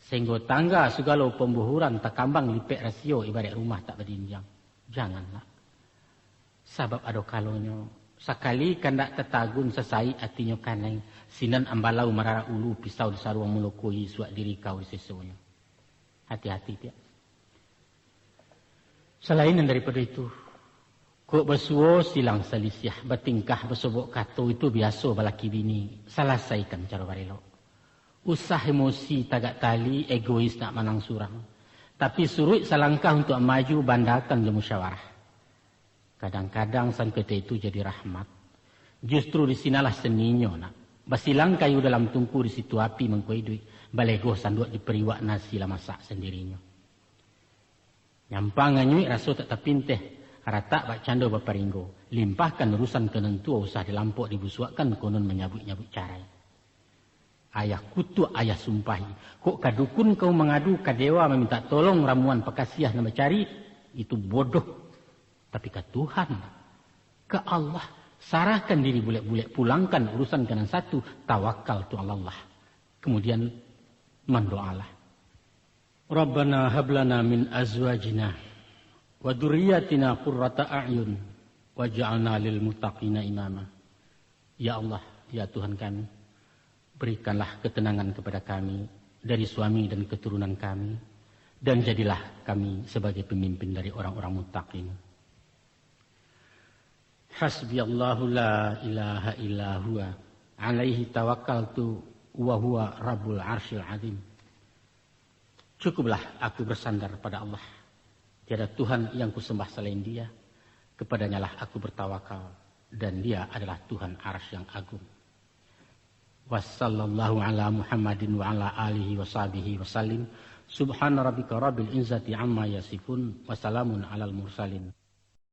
Sehingga tangga segala pembuhuran tak kambang lipek rasio ibarat rumah tak berdinjang. Janganlah. Sabab ada kalonyo. Sekali kandak tetagun sesai hatinya kanai. Sinan ambalau marara ulu pisau di saruang melukui suak diri kau di sesuanya. Hati-hati dia. Selain daripada itu. Kok bersuo silang selisih, bertingkah bersobok kato itu biasa balaki bini. Selesaikan cara barelo. Usah emosi tagak tali, egois nak manang surang. Tapi suruh selangkah untuk maju bandakan le musyawarah. Kadang-kadang sangketa itu jadi rahmat. Justru di sinalah seninya nak. Basilang kayu dalam tungku di situ api mengkuai duit. Balegoh sanduk diperiwak nasi lah masak sendirinya. Nyampang nganyui raso tak terpinteh. Rata bak cando baparinggo. Limpahkan urusan kenentua usah dilampok dibusuakan konon menyabut-nyabut carai. Ayah kutu ayah sumpahi. Kok kadukun kau mengadu ke dewa meminta tolong ramuan pekasiah nama cari. Itu bodoh. Tapi ke Tuhan. Ke Allah. Sarahkan diri bulet-bulet. Pulangkan urusan kanan satu. Tawakal tu Allah. Kemudian mendoalah. Rabbana hablana min azwajina. Wa dzurriyyatina qurrata a'yun waj'alna lil muttaqina imama. Ya Allah, ya Tuhan kami, berikanlah ketenangan kepada kami dari suami dan keturunan kami dan jadilah kami sebagai pemimpin dari orang-orang muttaqin. Hasbiyallahu la ilaha illa huwa alaihi tawakkaltu wa huwa rabbul arsyil azim. Cukuplah aku bersandar pada Allah. Tiada Tuhan yang kusembah selain Dia. Kepadanya lah aku bertawakal. Dan Dia adalah Tuhan arsy yang agung. Wassallallahu ala Muhammadin wa ala alihi wa sahbihi wa sallim. Subhana rabbika rabbil izzati amma yasifun. Wassalamun alal mursalin.